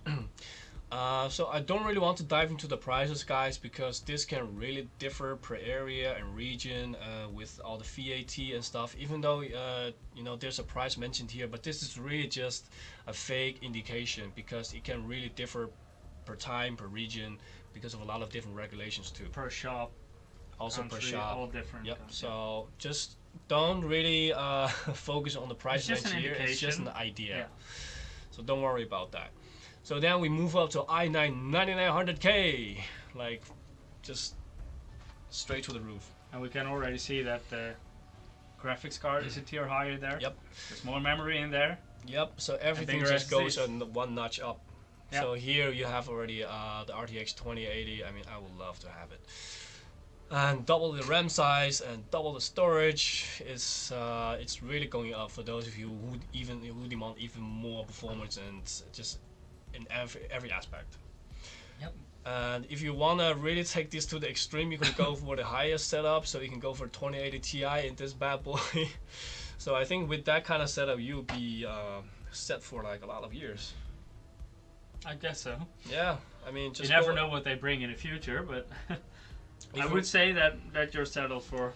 you want to. So I don't really want to dive into the prices, guys, because this can really differ per area and region with all the VAT and stuff. Even though you know, there's a price mentioned here, but this is really just a fake indication because it can really differ per time, per region, because of a lot of different regulations too. Per shop. Also country, per shop. All different. Yep. So just don't really focus on the price It's just mentioned an here. It's just an indication. idea. Yeah. So don't worry about that. So then we move up to i9 9900K, like just straight to the roof. And we can already see that the graphics card is a tier higher there. Yep. There's more memory in there. Yep. So everything bigger just goes SSDs. one notch up. Yep. So here you have already the RTX 2080. I mean, I would love to have it. And double the RAM size and double the storage. It's really going up for those of you who demand even more performance and just in every aspect. Yep. And if you wanna really take this to the extreme, you can go for the highest setup. So you can go for 2080 Ti in this bad boy. So I think with that kind of setup, you'll be set for like a lot of years. I guess so. Yeah, I mean, just You never go- know what they bring in the future, but I If would say that you're settled for.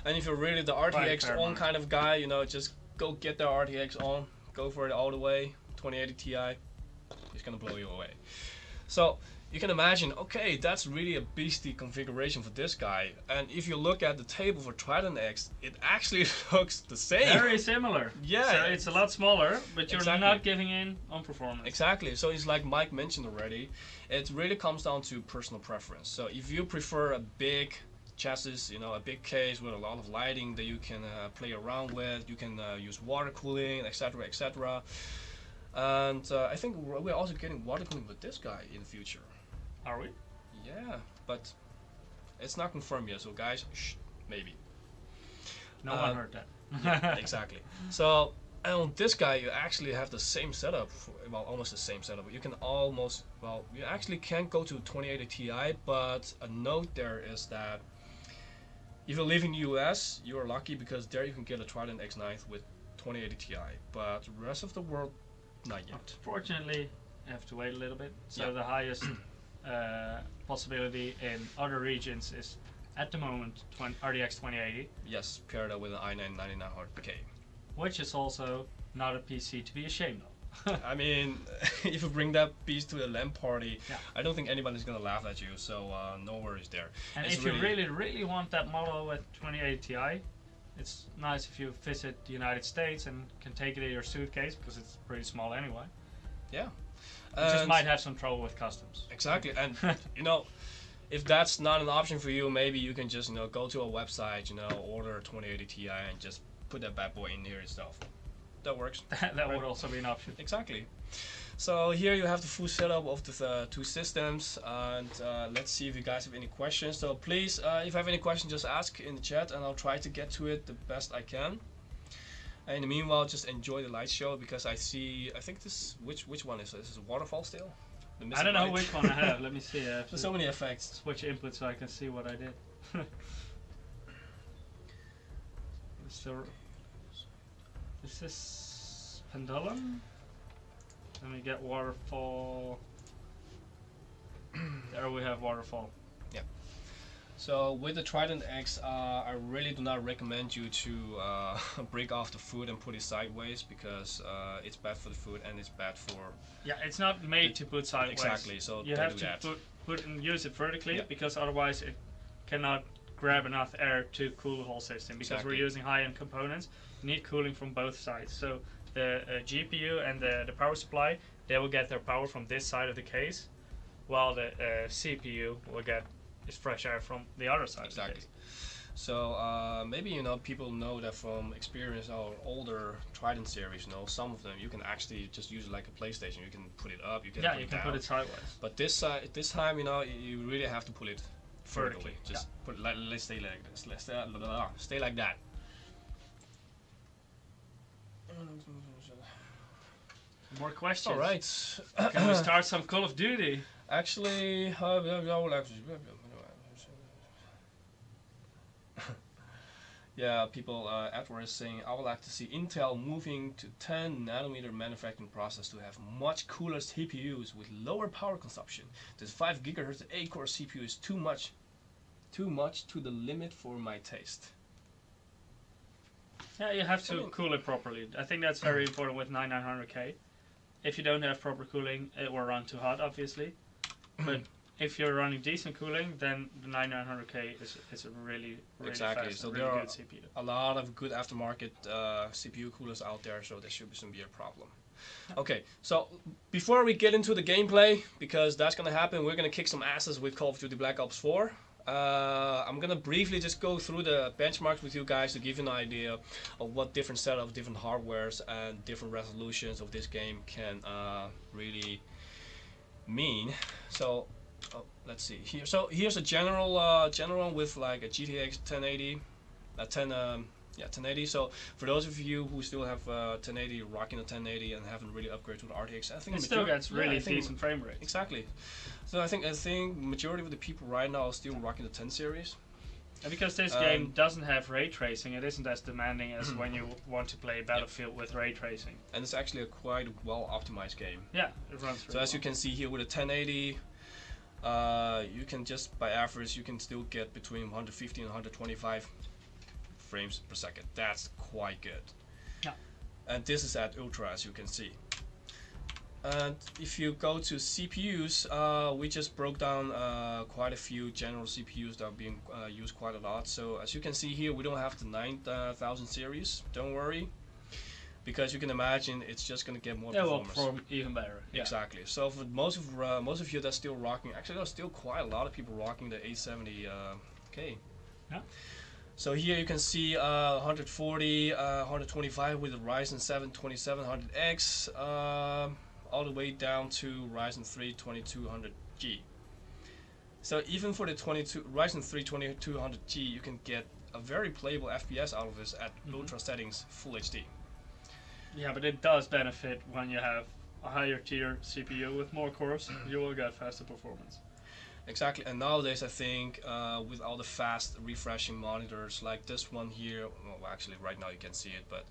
And if you're really the Quite RTX fair on amount. kind of guy, you know, just go get the RTX on, go for it all the way. 2080 Ti, it's gonna blow you away. So you can imagine, okay, that's really a beastie configuration for this guy. And if you look at the table for Trident X, it actually looks the same. Very similar. Yeah. So it's a lot smaller, but you're Exactly. not giving in on performance. Exactly. So it's like Mike mentioned already. It really comes down to personal preference. So if you prefer a big chassis, you know, a big case with a lot of lighting that you can play around with, you can use water cooling, etc., etc. And I think we're also getting water cooling with this guy in the future. Are we? Yeah, but it's not confirmed yet. So guys, shh, maybe. No one heard that. Yeah, exactly. So on this guy, you actually have the same setup. Well, almost the same setup. You can almost, well, you actually can't go to 2080 Ti, but a note there is that if you live in the US, you're lucky because there you can get a Trident X9 with 2080 Ti. But the rest of the world, not yet. Fortunately, you have to wait a little bit. So Yeah. the highest possibility in other regions is at the moment RTX 2080, Yes, paired up with an i9 9900K. which is also not a PC to be ashamed of. I mean, if you bring that beast to the LAN party, Yeah. I don't think anybody's gonna laugh at you. So no worries there. And It's if you really want that model with 2080 Ti, it's nice if you visit the United States and can take it in your suitcase because it's pretty small anyway. Yeah. You just And- might have some trouble with customs. Exactly, and you know, if that's not an option for you, maybe you can just, you know, go to a website, you know, order a 2080 Ti and just put that bad boy in here yourself. That works. That would also be an option. Exactly. So here you have the full setup of the two systems, and let's see if you guys have any questions. So please, if you have any questions, just ask in the chat, and I'll try to get to it the best I can. And in the meanwhile, just enjoy the light show because I think this, which one is this? Is it a waterfall still? The I missing don't know light? which one I have. Let me see. I have There's to so many effects. switch input so I can see what I did. Is this pendulum? Let me get waterfall. There we have waterfall. So with the Trident X, I really do not recommend you to break off the foot and put it sideways because it's bad for the foot and it's bad for Yeah, it's not made to put sideways. exactly. So You don't have do to that. put use it vertically, Yeah. because otherwise it cannot grab enough air to cool the whole system, because Exactly. we're using high-end components. You need cooling from both sides. So the GPU and the power supply, they will get their power from this side of the case, while the CPU will get its fresh air from the other side. Exactly. Of the case. So maybe people know that from experience, our older Trident series. Some of them you can actually just use it like a PlayStation. You can put it up, you can put it down. Put it sideways. But this time, you really have to put it vertically. Just put it let's stay like this. Let's stay like that. More questions. All right. Can we start some Call of Duty? Actually, yeah, people Edward is saying, I would like to see Intel moving to 10 nanometer manufacturing process to have much cooler CPUs with lower power consumption. This 5 gigahertz 8-core CPU is too much to the limit for my taste. Yeah, you have to cool it properly. I think that's very important with 9900K. If you don't have proper cooling, it will run too hot, obviously. But if you're running decent cooling, then the 9900K is a really Exactly. fast So and really there are good CPU. a lot of good aftermarket CPU coolers out there, so there shouldn't be a problem. Okay, so before we get into the gameplay, because that's gonna happen, we're gonna kick some asses with Call of Duty Black Ops 4. I'm gonna briefly just go through the benchmarks with you guys to give you an idea of what different setup, different hardwares, and different resolutions of this game can really mean. So let's see here. So here's a general with like a GTX 1080, 1080. So for those of you who still have 1080, rocking a 1080 and haven't really upgraded to the RTX, I think It still gets really decent frame rates. Exactly. So I think majority of the people right now are still rocking the 10 series. And because this game doesn't have ray tracing, it isn't as demanding as when you want to play Battlefield with ray tracing. And it's actually a quite well optimized game. Yeah, it runs really So as you can see here with a 1080, you can just by average you can still get between 150 and 125 frames per second. That's quite good. Yeah. And this is at ultra, as you can see. And if you go to CPUs, we just broke down quite a few general CPUs that are being used quite a lot. So as you can see here, we don't have the 9000 series. Don't worry, because you can imagine it's just going to get more performance. It will perform even better. Yeah. Exactly. So for most of you that's still rocking, actually there's still quite a lot of people rocking the 870K. Yeah. So here you can see 140, 125 with the Ryzen 7 2700X. All the way down to Ryzen 3 2200G. So even for the Ryzen 3 2200G, you can get a very playable FPS out of this at ultra settings, full HD. Yeah, but it does benefit when you have a higher tier CPU with more cores. You will get faster performance. Exactly, and nowadays I think with all the fast refreshing monitors like this one here, well actually right now you can see it, but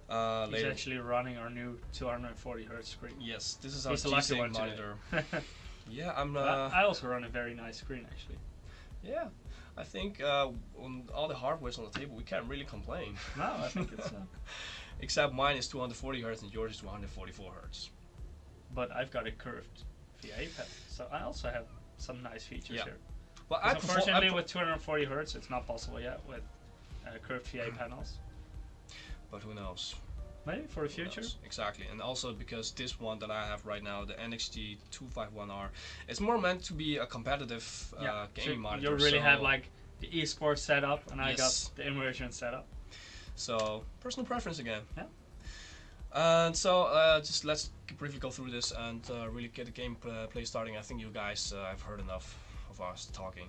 He's later. actually running our new 240 Hz screen. Yes, this is our He's a lucky one monitor. Yeah, I also run a very nice screen actually. Yeah, I think on all the hardwares on the table we can't really complain. No, I think it's. Except mine is 240 Hz and yours is 144 Hz. But I've got a curved VA panel, so I also have some nice features here. Well, unfortunately, with 240 Hz, it's not possible yet with curved VA panels. But who knows? Maybe for the future. Exactly, and also because this one that I have right now, the NXG 251R, it's more meant to be a competitive gaming monitor. You really have like the esports setup, and I got the immersion setup. So personal preference again. Yeah. And so just let's briefly go through this and really get the gameplay starting. I think you guys have heard enough of us talking.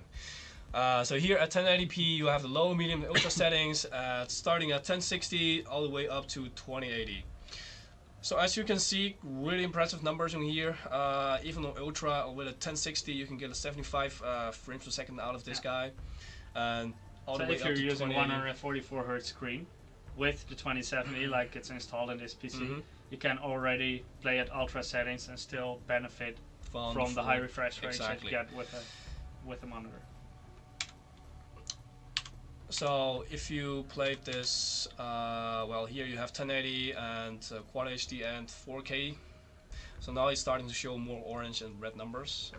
So here at 1080p you have the low, medium, and ultra settings starting at 1060 all the way up to 2080. So as you can see, really impressive numbers in here. Even on ultra with a 1060 you can get a 75 frames per second out of this guy. And all the way if up you're to using 2080. 144 Hz screen with the 2070 like it's installed in this PC, you can already play at ultra settings and still benefit from the high refresh rate that you get with a monitor. So if you played this, well here you have 1080 and Quad HD and 4K. So now it's starting to show more orange and red numbers.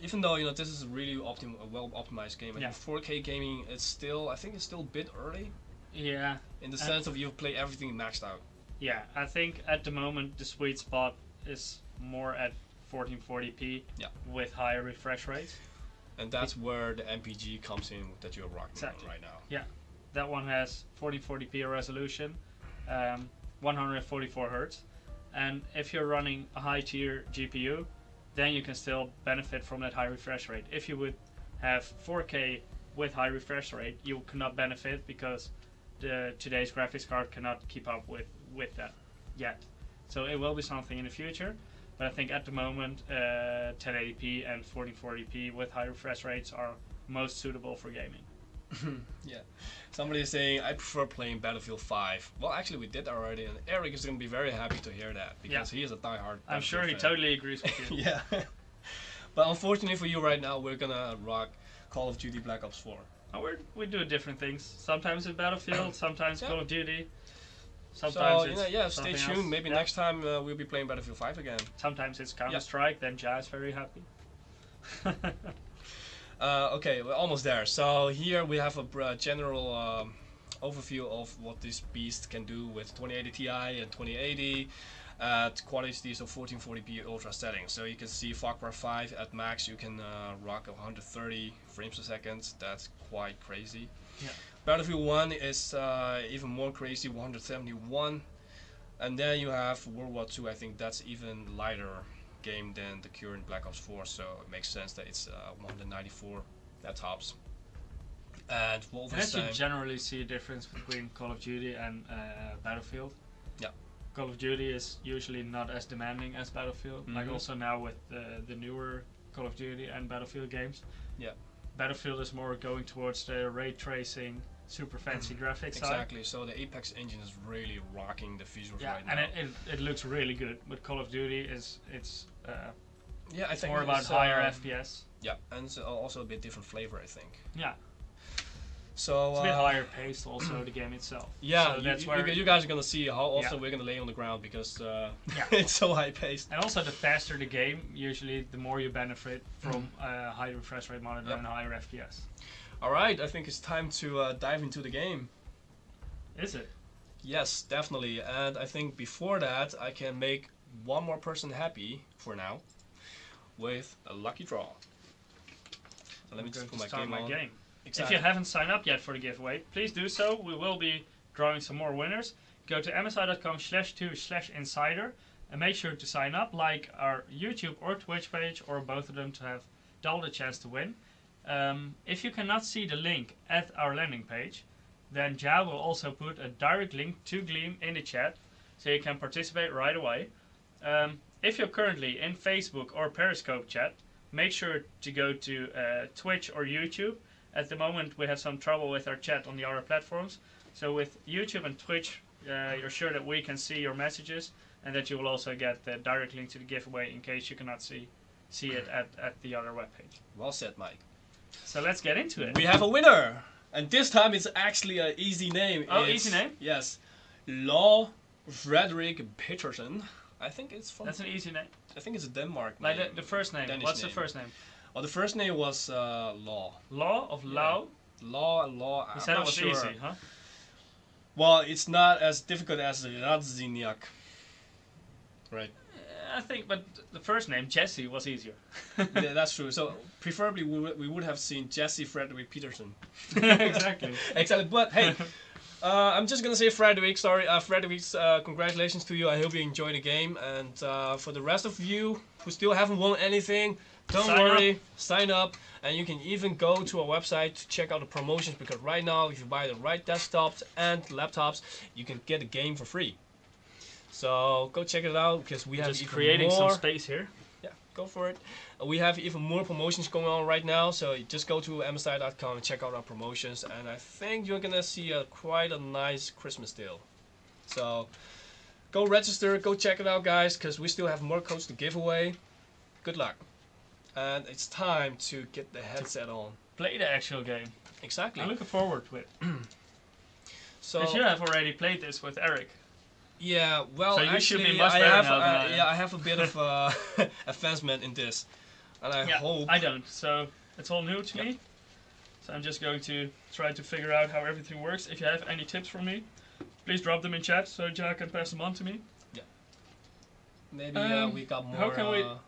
Even though this is a really a well optimized game. Yeah. 4K gaming, I think it's still a bit early. Yeah. In the sense of you play everything maxed out. Yeah, I think at the moment the sweet spot is more at 1440p with higher refresh rates. And that's where the MPG comes in that you're rocking on right now. Yeah, that one has 1440p resolution, 144 Hz. And if you're running a high tier GPU, then you can still benefit from that high refresh rate. If you would have 4K with high refresh rate, you cannot benefit because today's graphics card cannot keep up with that yet. So it will be something in the future, but I think at the moment 1080p and 1440p with high refresh rates are most suitable for gaming. Yeah. Somebody is saying, I prefer playing Battlefield 5. Well, actually we did already, and Eric is going to be very happy to hear that, because he is a diehard I'm sure he fan. totally agrees with you. Yeah. But unfortunately for you right now, we're going to rock Call of Duty Black Ops 4. Oh, we do different things. Sometimes it's Battlefield, sometimes Call of Duty. Sometimes it's stay tuned. else. Maybe next time we'll be playing Battlefield 5 again. Sometimes it's Counter-Strike, then Jazz very happy. Okay, we're almost there. So here we have a general overview of what this beast can do with 2080 Ti and 2080 at quality of 1440p ultra settings. So you can see Far Cry 5 at max, you can rock 130 frames per second. That's quite crazy. Yeah. Battlefield 1 is even more crazy, 171. And then you have World War 2. I think that's even lighter game than the current Black Ops 4, so it makes sense that it's 194 at tops. And Wolfenstein. And you generally see a difference between Call of Duty and Battlefield. Yeah. Call of Duty is usually not as demanding as Battlefield, like also now with the newer Call of Duty and Battlefield games. Yeah. Battlefield is more going towards the ray tracing, super fancy graphics Exactly. side. So the Apex engine is really rocking the visuals right now. And it looks really good. But Call of Duty it's I think more about higher FPS. Yeah, and it's also a bit different flavor, I think. Yeah. So it's a bit higher paced also the game itself. Yeah, so that's you guys are gonna see how also we're gonna lay on the ground because it's so high paced. And also the faster the game, usually the more you benefit from a high refresh rate monitor and higher FPS. Alright, I think it's time to dive into the game. Is it? Yes, definitely. And I think before that I can make one more person happy for now with a lucky draw. So let me just put my game on. Exactly. If you haven't signed up yet for the giveaway, please do so. We will be drawing some more winners. Go to msi.com/2/insider and make sure to sign up, like our YouTube or Twitch page, or both of them, to have double the chance to win. If you cannot see the link at our landing page, then Ja will also put a direct link to Gleam in the chat, so you can participate right away. If you're currently in Facebook or Periscope chat, make sure to go to Twitch or YouTube. At the moment we have some trouble with our chat on the other platforms, so with YouTube and Twitch you're sure that we can see your messages, and that you will also get the direct link to the giveaway in case you cannot see it at the other webpage. Well said, Mike. So let's get into it. We have a winner! And this time it's actually an easy name. Oh, easy name? Yes. Law Frederick Peterson. I think it's from... That's an easy name. I think it's a Denmark name. Like the first name. Danish What's name. the first name? Well, the first name was Law. Law of Lau? Law. You said it was easy, huh? Well, it's not as difficult as Radziniak. Right. I think, but the first name, Jesse, was easier. Yeah, that's true. So, preferably, we would have seen Jesse Frederick Peterson. Exactly. Exactly. But, hey, I'm just going to say Frederick, sorry. Frederick, congratulations to you. I hope you enjoy the game. And for the rest of you who still haven't won anything, don't worry. Sign up. And you can even go to our website to check out the promotions, because right now, if you buy the right desktops and laptops, you can get the game for free. So go check it out, because we have just even creating more. some space here. Yeah, go for it. We have even more promotions going on right now, so just go to msi.com and check out our promotions, and I think you're gonna see quite a nice Christmas deal. So go register, go check it out, guys, because we still have more codes to give away. Good luck. And it's time to get the headset on. Play the actual game. Exactly. I'm looking forward to it. So Because you have already played this with Eric. Yeah, well, So you should be actually, much I better have, now than I am. yeah, I have a bit of advancement in this, and I hope. I don't. So it's all new to me. So I'm just going to try to figure out how everything works. If you have any tips for me, please drop them in chat so Jack can pass them on to me. Yeah. Maybe we got more. How can we? Let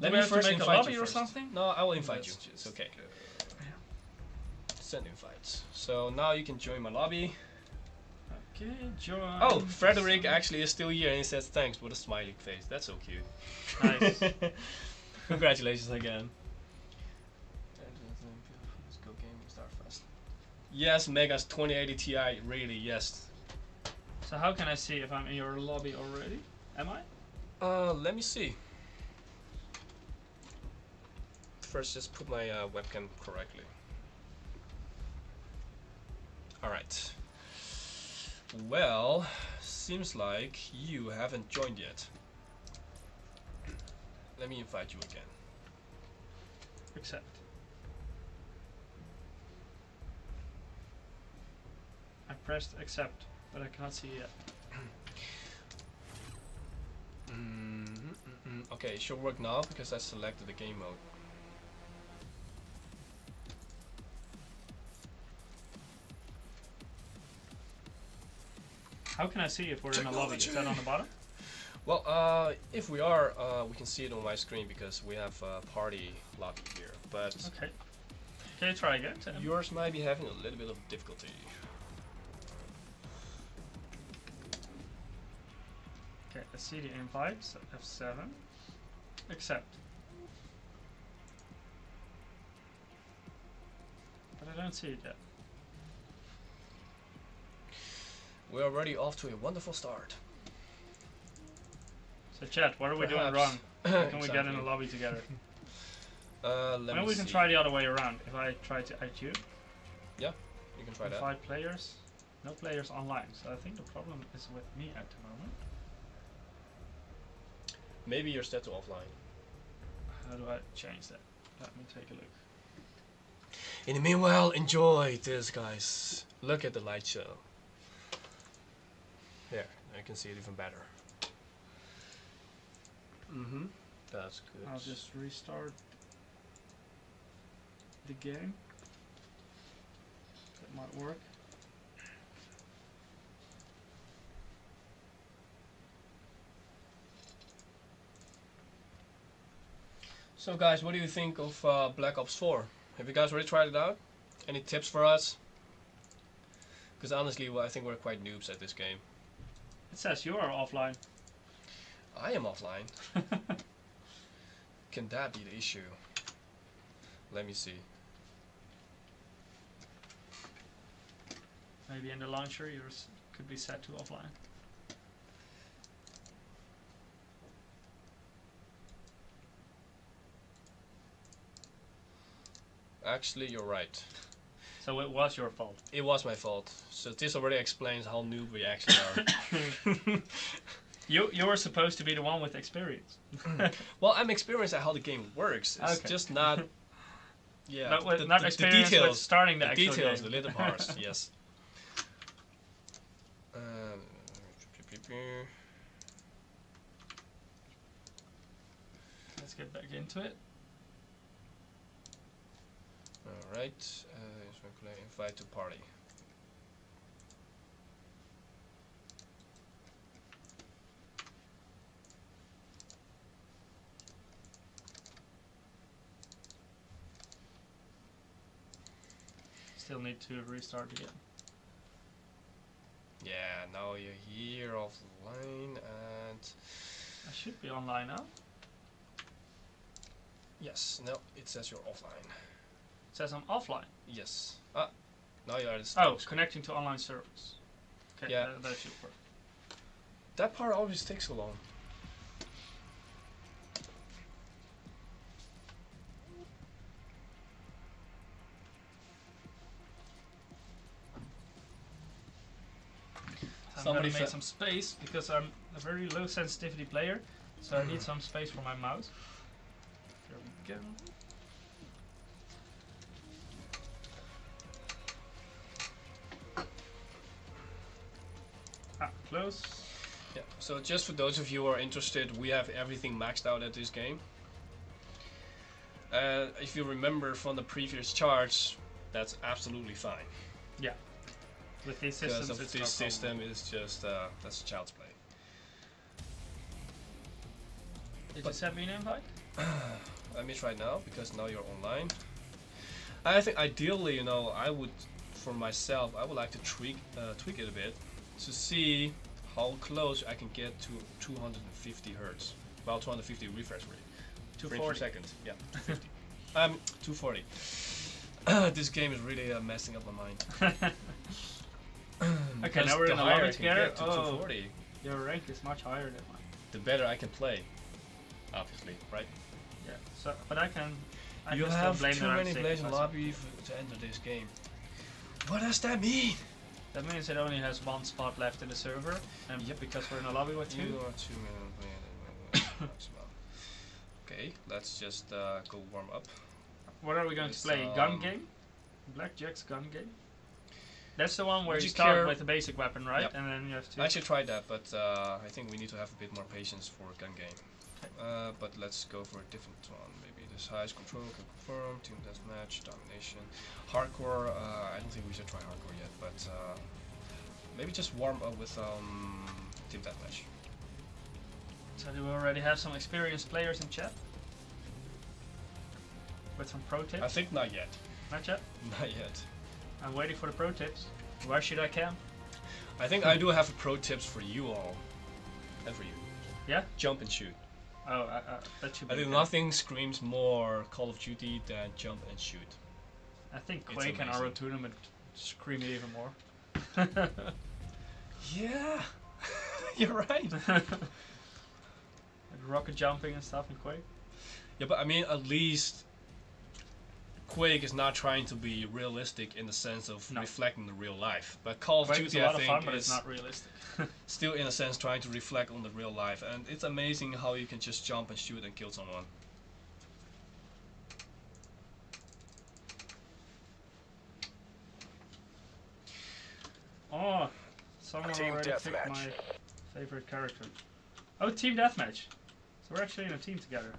we me have first to make a invite lobby you or first. something? No, I will invite you. Let's It's just okay. Send invites. So now you can join my lobby. Okay, join. Oh, Frederick actually is still here and he says thanks with a smiley face. That's so cute. Nice. Congratulations again. Let's go gaming start fast. Yes, Megas 2080 Ti, really, yes. So how can I see if I'm in your lobby already? Am I? Let me see. First, just put my webcam correctly. Alright. Well, seems like you haven't joined yet. Let me invite you again. Accept. I pressed accept, but I cannot see yet. Okay, it should work now because I selected the game mode. How can I see if we're in a lobby? Is that on the bottom? Well, if we are, we can see it on my screen because we have a party lobby here. But Okay. Can you try again, Tim? yours might be having a little bit of difficulty. Okay, let's see the invite. So F7. Accept. But I don't see it yet. We're already off to a wonderful start. So chat, what are we doing Perhaps. wrong? How can we get in a Exactly. lobby together? Let Maybe me we can see. try the other way around. If I try to add you, You can try that. 5 players, no players online. So I think the problem is with me at the moment. Maybe you're set to offline. How do I change that? Let me take a look. In the meanwhile, enjoy this, guys. Look at the light show. There, I can see it even better. That's good. I'll just restart the game. That might work. So guys, what do you think of Black Ops 4? Have you guys already tried it out? Any tips for us? Because honestly, well, I think we're quite noobs at this game. It says you are offline. I am offline. Can that be the issue? Let me see. Maybe in the launcher yours could be set to offline. Actually, you're right. So it was your fault. It was my fault. So this already explains how noob we actually are. You were supposed to be the one with experience. Well, I'm experienced at how the game works. It's Okay. just not. Yeah, Not with, the, not the experience details. with starting the, The actual details, game. the little parts, yes. Let's get back into it. Alright, invite to party. Still need to restart again. Yeah, now you're here offline and I should be online now. yes, no, it says you're offline. It says I'm offline. Yes. Ah, now you're at the Oh, start screen. connecting to online servers. Okay, Yeah. that should work. That part always takes so long. I'm Somebody gonna make some space because I'm a very low sensitivity player, so I need some space for my mouse. There we go. Ah, close. Yeah. So just for those of you who are interested, we have everything maxed out at this game. If you remember from the previous charts, that's absolutely fine. Yeah. With these systems, because of this system is just that's child's play. Did you send me an invite? Let me try now because now you're online. I think ideally, you know, I would, for myself, I would like to tweak it a bit to see how close I can get to 250 hertz, about 250 refresh rate. 240 seconds, yeah, 250. 240. This game is really messing up my mind. Okay, now we're in the lobby together. To 240. Your rank is much higher than mine. The better I can play, obviously, right? Yeah. So, but I can you still have blame too many players in lobby to enter this game. What does that mean? That means it only has one spot left in the server, and yep. because we're in a lobby with two. You are 2 minutes. Okay, let's just go warm up. What are we going to play? Gun game? Blackjack's gun game? That's the one where you care? start with a basic weapon, right? Yep. And then you have to... I actually tried that, but I think we need to have a bit more patience for a gun game. Okay. But let's go for a different one. Maybe this highest control can confirm, team deathmatch, domination. Hardcore, I don't think we should try hardcore yet, but maybe just warm up with team deathmatch. So do we already have some experienced players in chat? With some pro tips? I think not yet. Not yet? Not yet. I'm waiting for the pro tips. Where should I camp? I think I do have pro tips for you all. And for you. Yeah? Jump and shoot. Oh, that should be I think okay. nothing screams more Call of Duty than jump and shoot. I think Quake and our tournament scream even more. Yeah, you're right. Like rocket jumping and stuff in Quake. Yeah, but I mean, at least Quake is not trying to be realistic in the sense of reflecting the real life. But Call of Quake Duty, is a lot I think, of fun, but it's not realistic. still in a sense trying to reflect on the real life, and it's amazing how you can just jump and shoot and kill someone. Oh, someone Team already picked deathmatch. my favorite character. Oh, team deathmatch. So we're actually in a team together.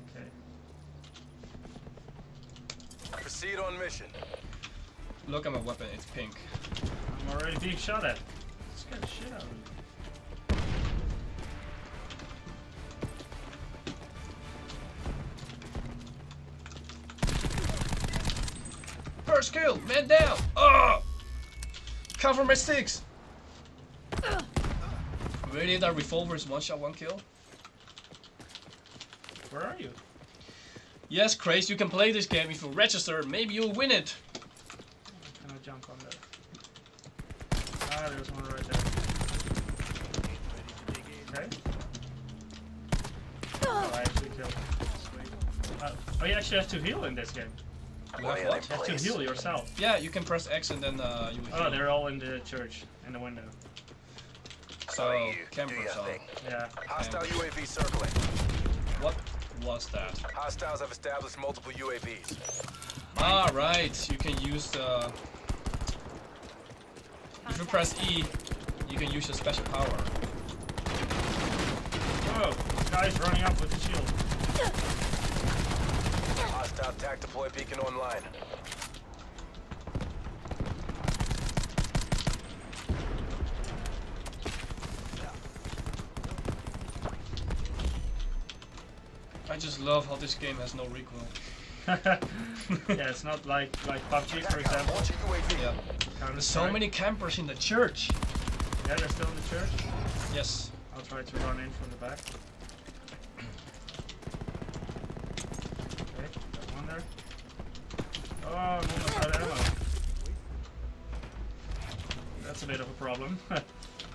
Okay. Proceed on mission. Look at my weapon, it's pink. I'm already being shot at. Scare the shit out of me. First kill, man down. Oh, cover my sticks. Really, that revolver is one shot, one kill? Where are you? Yes, Craze, you can play this game if you register. Maybe you'll win it. Can I jump on there? Ah, there's one right there. Okay. Oh, I actually killed him. Sweet. Oh, you actually have to heal in this game. You have what? You have to heal yourself. Yeah, you can press X and then you will heal. Oh, they're all in the church, in the window. So, campers on. Yeah. Hostile UAV circling. What was that? Hostiles have established multiple UAVs. Ah, right. You can use the... If you press E, you can use your special power. Oh, this guy's running up with the shield. Hostile TAC deploy beacon online. I just love how this game has no recoil. Yeah, it's not like PUBG, for example. Yeah. There's so many campers in the church. Yeah, they're still in the church? Yes. I'll try to run in from the back. Okay, got one there. Oh, I'm almost out of ammo. That's a bit of a problem.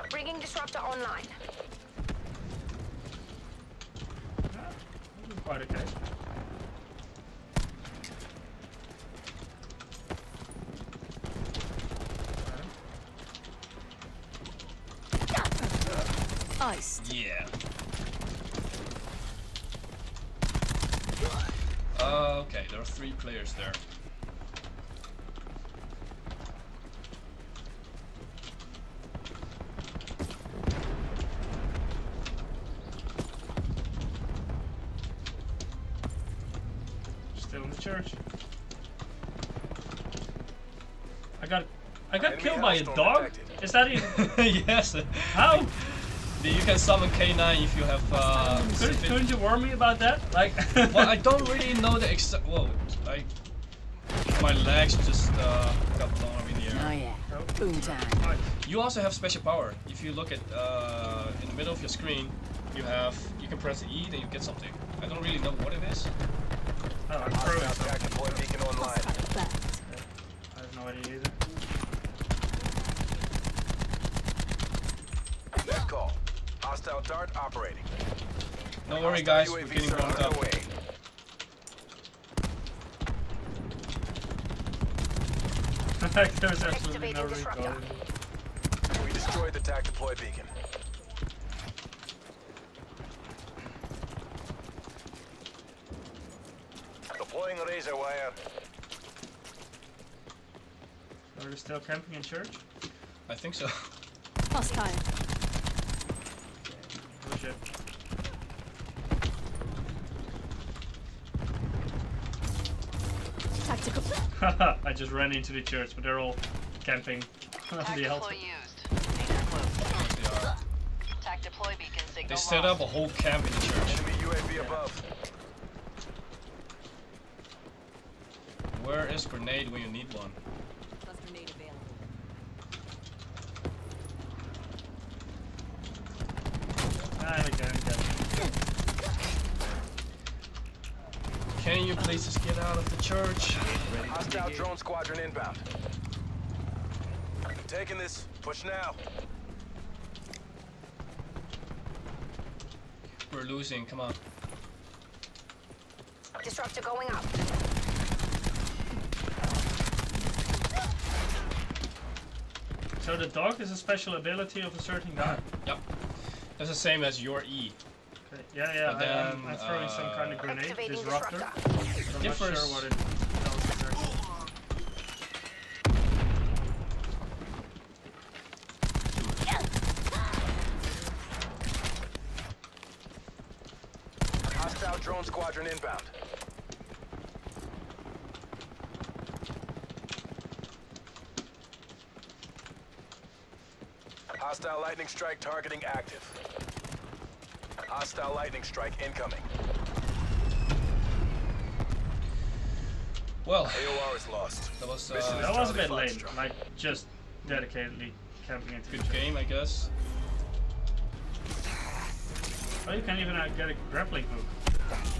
Bringing disruptor online. Yeah, this is quite okay. Iced. Yeah. Okay, there are 3 players there. church. I got Enemy killed by a hellstorm dog? detected. Is that even... Yes. How? You can summon K9 if you have. Couldn't you warn me about that? Like... Well, I don't really know the exact. Whoa, my legs just got blown up in the Oh air. yeah. Boom time. Nice. You also have special power. If you look at in the middle of your screen, you can press E, then you get something. I don't really know what it is. Oh, I'm throwing Hostile something. tactical beacon online. I have no idea either. Net call. Hostile dart operating. Don't worry, guys. We're UAV getting warmed circle up. away. Like, there's absolutely no Activating disruptor. recoil. We destroyed the TAC deploy beacon. Deploying razor wire. Are you still camping in church? I think so. Hostile. Oh shit. Tactical. I just ran into the church, but they're all camping on the TAC altar. deploy used. Danger close. They are. TAC deploy beacon signal They set up lost. a whole camp in the church. Enemy UAV above. Where is grenade when you need one? Grenade available. Can you please just get out of the church? Hostile drone squadron inbound. Taking this. Push now. We're losing. Come on. Disruptor going up. So the dog is a special ability of a certain guy. Yep. That's the same as your E. Okay. Yeah, But then, I'm throwing some kind of grenade, Activating disruptor. disruptor. But I'm not Differs. sure what it does exactly. Hostile drone squadron inbound. Hostile lightning strike targeting active. Hostile lightning strike incoming. Well, AOR is lost. that was That was a bit Charlie lame, Foxtrot. like just dedicatedly camping into good game, I guess. Oh, you can even get a grappling hook.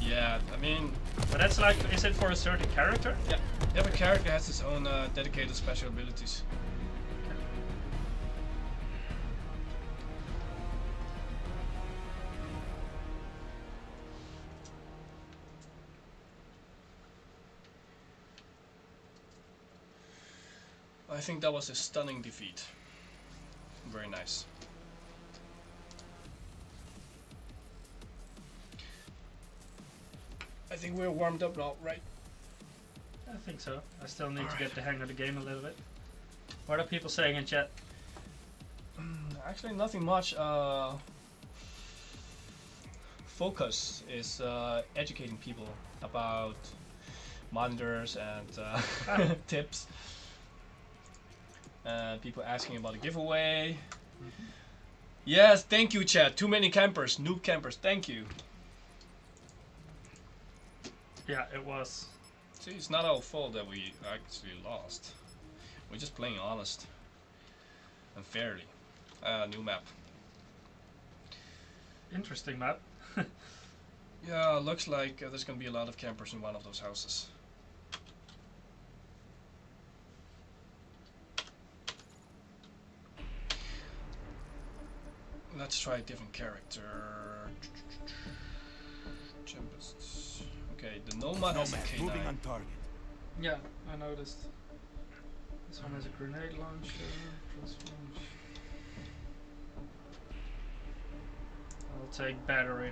Yeah, I mean, But that's like, is it for a certain character? yeah, every character has his own dedicated special abilities. I think that was a stunning defeat. Very nice. I think we're warmed up now, right? I think so. I still need to get the hang of the game a little bit. What are people saying in chat? Actually, nothing much. Focus is educating people about monitors and tips. People asking about the giveaway. Yes, thank you, chat. Too many campers, noob campers. Thank you. Yeah, it was. See, it's not our fault that we actually lost. We're just playing honest and fairly. New map. Interesting map. Yeah, looks like there's gonna be a lot of campers in one of those houses. Let's try a different character. Tempests. Okay, the Nomad has a K9. Moving on target. Yeah, I noticed. This one has a grenade launcher. Transforms. I'll take battery.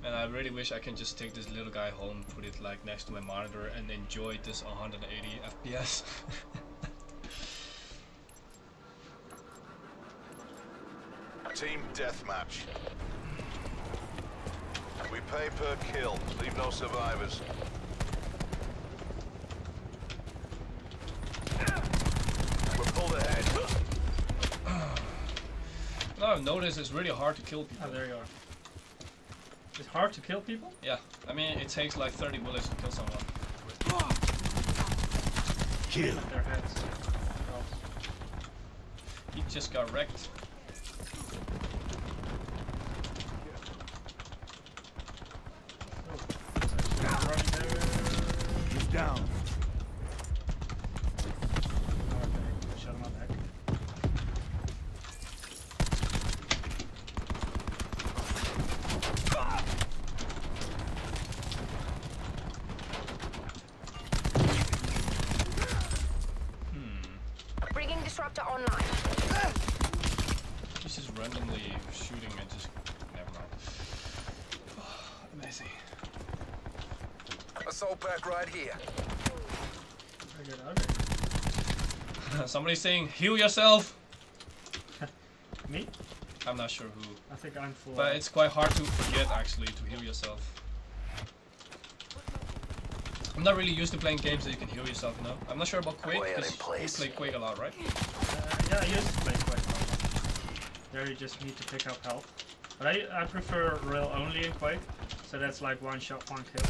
And I really wish I can just take this little guy home, put it like next to my monitor, and enjoy this 180 FPS. Team deathmatch. We pay per kill. Leave no survivors. We're pulled ahead. Now I've noticed it's really hard to kill people. Oh, there you are. It's hard to kill people? Yeah, I mean it takes like 30 bullets to kill someone. Kill. Their heads. Oh. He just got wrecked. Running there. He's down. Okay, shut him up back. Bringing disruptor online. He's just randomly shooting and just never mind. Amazing. Assault pack right here. I get out of here. Somebody's saying heal yourself. Me? I'm not sure who, I think I'm full. but it's quite hard to forget actually to heal yourself. I'm not really used to playing games that you can heal yourself, you know? I'm not sure about Quake, because you play Quake a lot, right? Yeah, I used to play quite a lot. There you just need to pick up health. But I prefer rail only in Quake, so that's like one shot, one kill.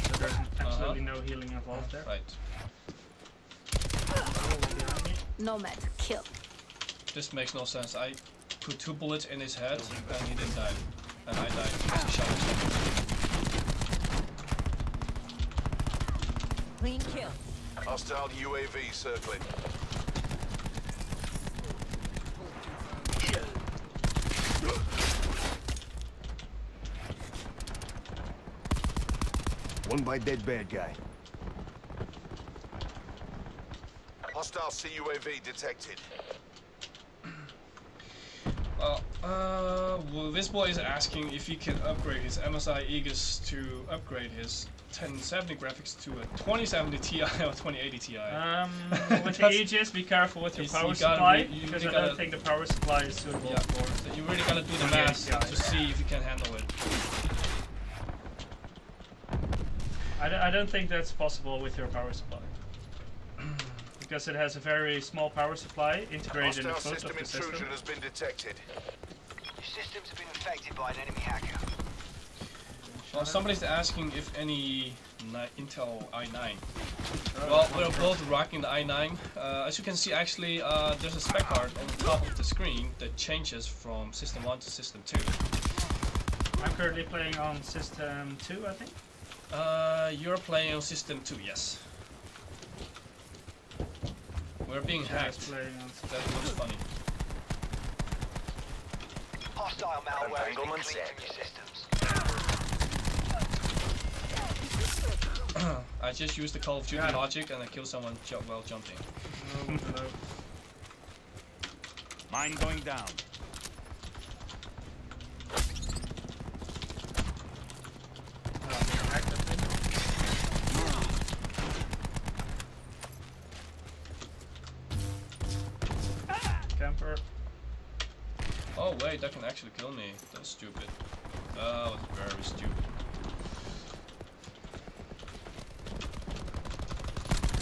So there's absolutely no healing involved there. Right. Behind me. Nomad, kill. This makes no sense. I put 2 bullets in his head and he didn't die. And I died because he shot himself. Clean kill. Hostile UAV circling. One by dead bad guy. Hostile CUAV detected. Well, this boy is asking if he can upgrade his MSI Aegis to upgrade his 1070 graphics to a 2070 Ti or 2080 Ti. With the Aegis, be careful with your power supply, because I don't think the power supply is suitable for. So you really gotta do the math to see if you can handle it. I don't think that's possible with your power supply. Because it has a very small power supply integrated in the foot of the system. Intrusion has been detected. Your systems have been infected by an enemy hacker. Well, somebody's asking if any Intel i9. Well, we're both rocking the i9. As you can see, actually, there's a spec card on the top of the screen that changes from System 1 to System 2. I'm currently playing on System 2, I think. You're playing on System 2, yes. We're being hacked. That looks funny. Hostile malware has been Entanglement cleaned from your systems. I just used the Call of Duty logic and I killed someone while jumping. No, no. Mine going down. Camper. Oh wait, that can actually kill me. That's stupid. That was very stupid.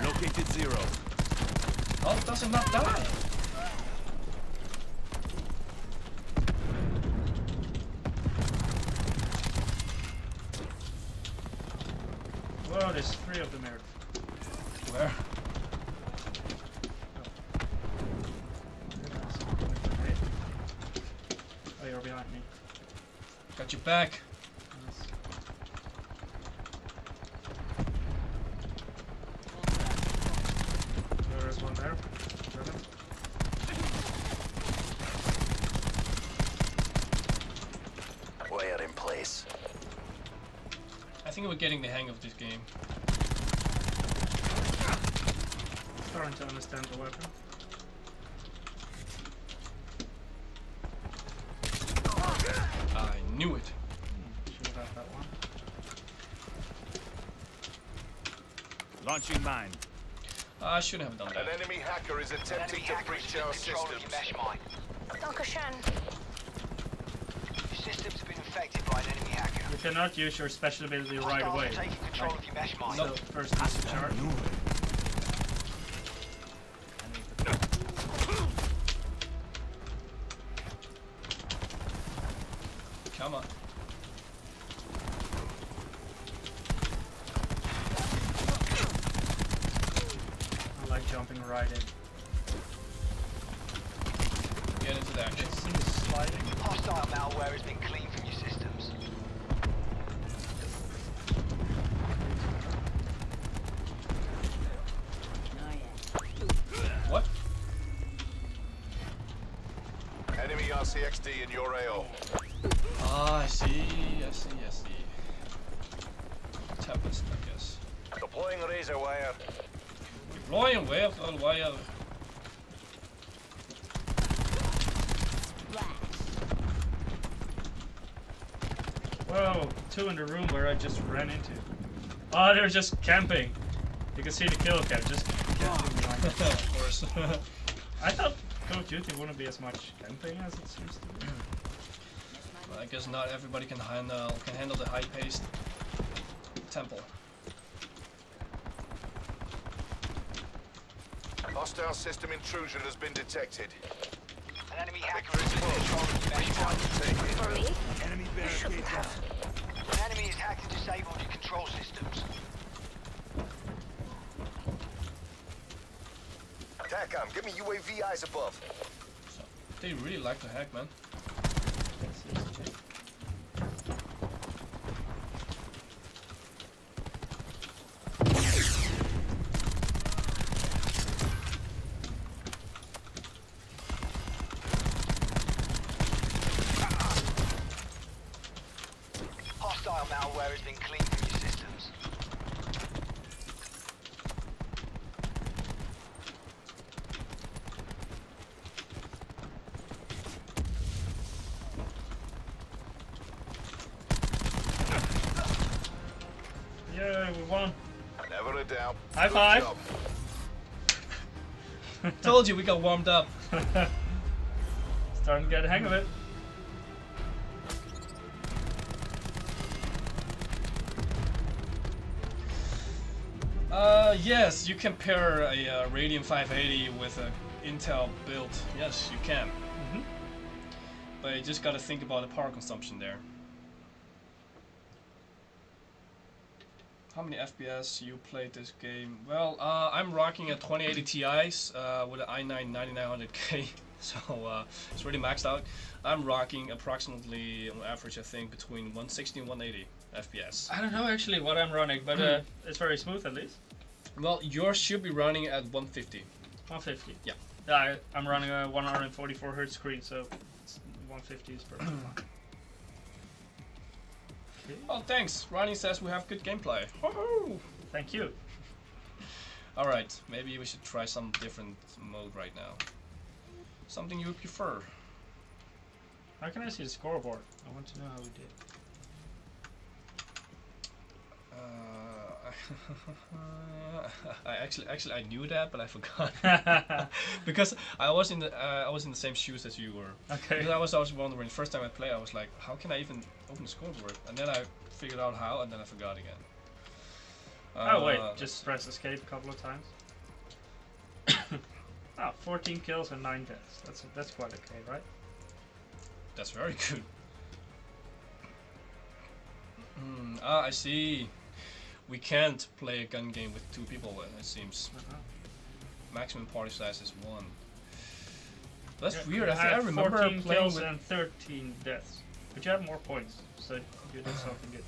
Located 0. Oh, does it not die? Whoa, there's 3 of them here. Where? Oh, you're behind me. Got your back. Nice. There is one there. Wire in place. I think we're getting the hang of this game. Starting to understand the weapon. I knew it. Should have had that one. Launching mine. I shouldn't have done An that. enemy hacker is An attempting enemy to hacker is breach in our control of your systems. mesh mine. Dankeschön. Your systems have been infected by an enemy hacker. You cannot use your special ability right Hostiles away. are taking control of your mesh mine. So first needs to charge. Come on. I like jumping right in. Get into the action. This thing is sliding. Hostile malware has been cleaned from your systems. What? Enemy RCXD in your AO. Ah, I see. Tempest, I guess. Deploying razor wire. Deploying wave on wire. Whoa, two in the room where I just ran into. Oh, they're just camping. You can see the kill cam just camping behind them. Of course. I thought Call of Duty wouldn't be as much camping as it seems to be. I guess not everybody can handle the high-paced tempo. Hostile system intrusion has been detected. An enemy hacker is in control of your mesh mine. For me? Enemy You shouldn't barricade down. have. An enemy has hacked and disabled your control systems. TACOM, give me UAV eyes above. So, they really like to hack, man. Hostile malware has been cleaned from your systems. Yeah, we won. Never a doubt. High Good five. job. Told you we got warmed up. Starting to get the hang of it. Yes, you can pair a Radeon 580 with a Intel build. Yes, you can. But you just gotta think about the power consumption there. How many FPS you played this game? Well, I'm rocking a 2080 Ti's with an i9 9900K, so it's really maxed out. I'm rocking approximately, on average, I think, between 160 and 180 FPS. I don't know actually what I'm running, but it's very smooth at least. Well, yours should be running at 150. 150. Yeah. Yeah, I'm running a 144 Hz screen, so 150 is perfectly fine. Oh, thanks. Ronnie says we have good gameplay. Woohoo! Thank you. Alright, maybe we should try some different mode right now. Something you prefer. How can I see the scoreboard? I want to know how we did. Actually I knew that, but I forgot because I was in the same shoes as you were. Okay. Because I was wondering. First time I played, I was like, how can I even open the scoreboard? And then I figured out how, and then I forgot again. Oh wait, just press escape a couple of times. 14 kills and 9 deaths. That's quite okay, right? That's very good. I see. We can't play a gun game with 2 people, it seems. Maximum party size is 1. That's weird. I remember 14 playing kills with... and 13 deaths. But you have more points, so you did something good.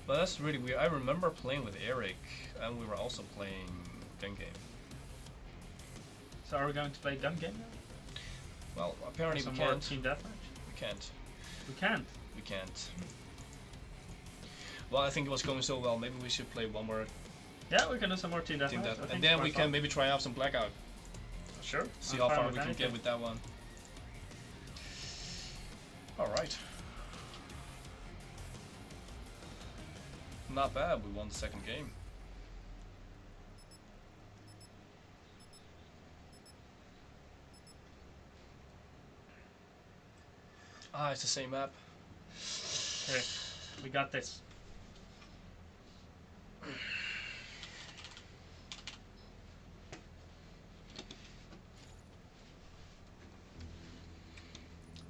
But that's really weird. I remember playing with Eric, and we were also playing gun game. So are we going to play gun game now? Well, apparently Some we more can't. team deathmatch? We can't. We can't. We can't. Well, I think it was going so well. Maybe we should play one more Yeah, we can do some more team deathmatch. team I death, think and it's then quite we can fun. maybe try out some Blackout. Sure. See I'm how fine far with we can anything. get with that one. All right. Not bad. We won the second game. Ah, it's the same map. Okay, we got this.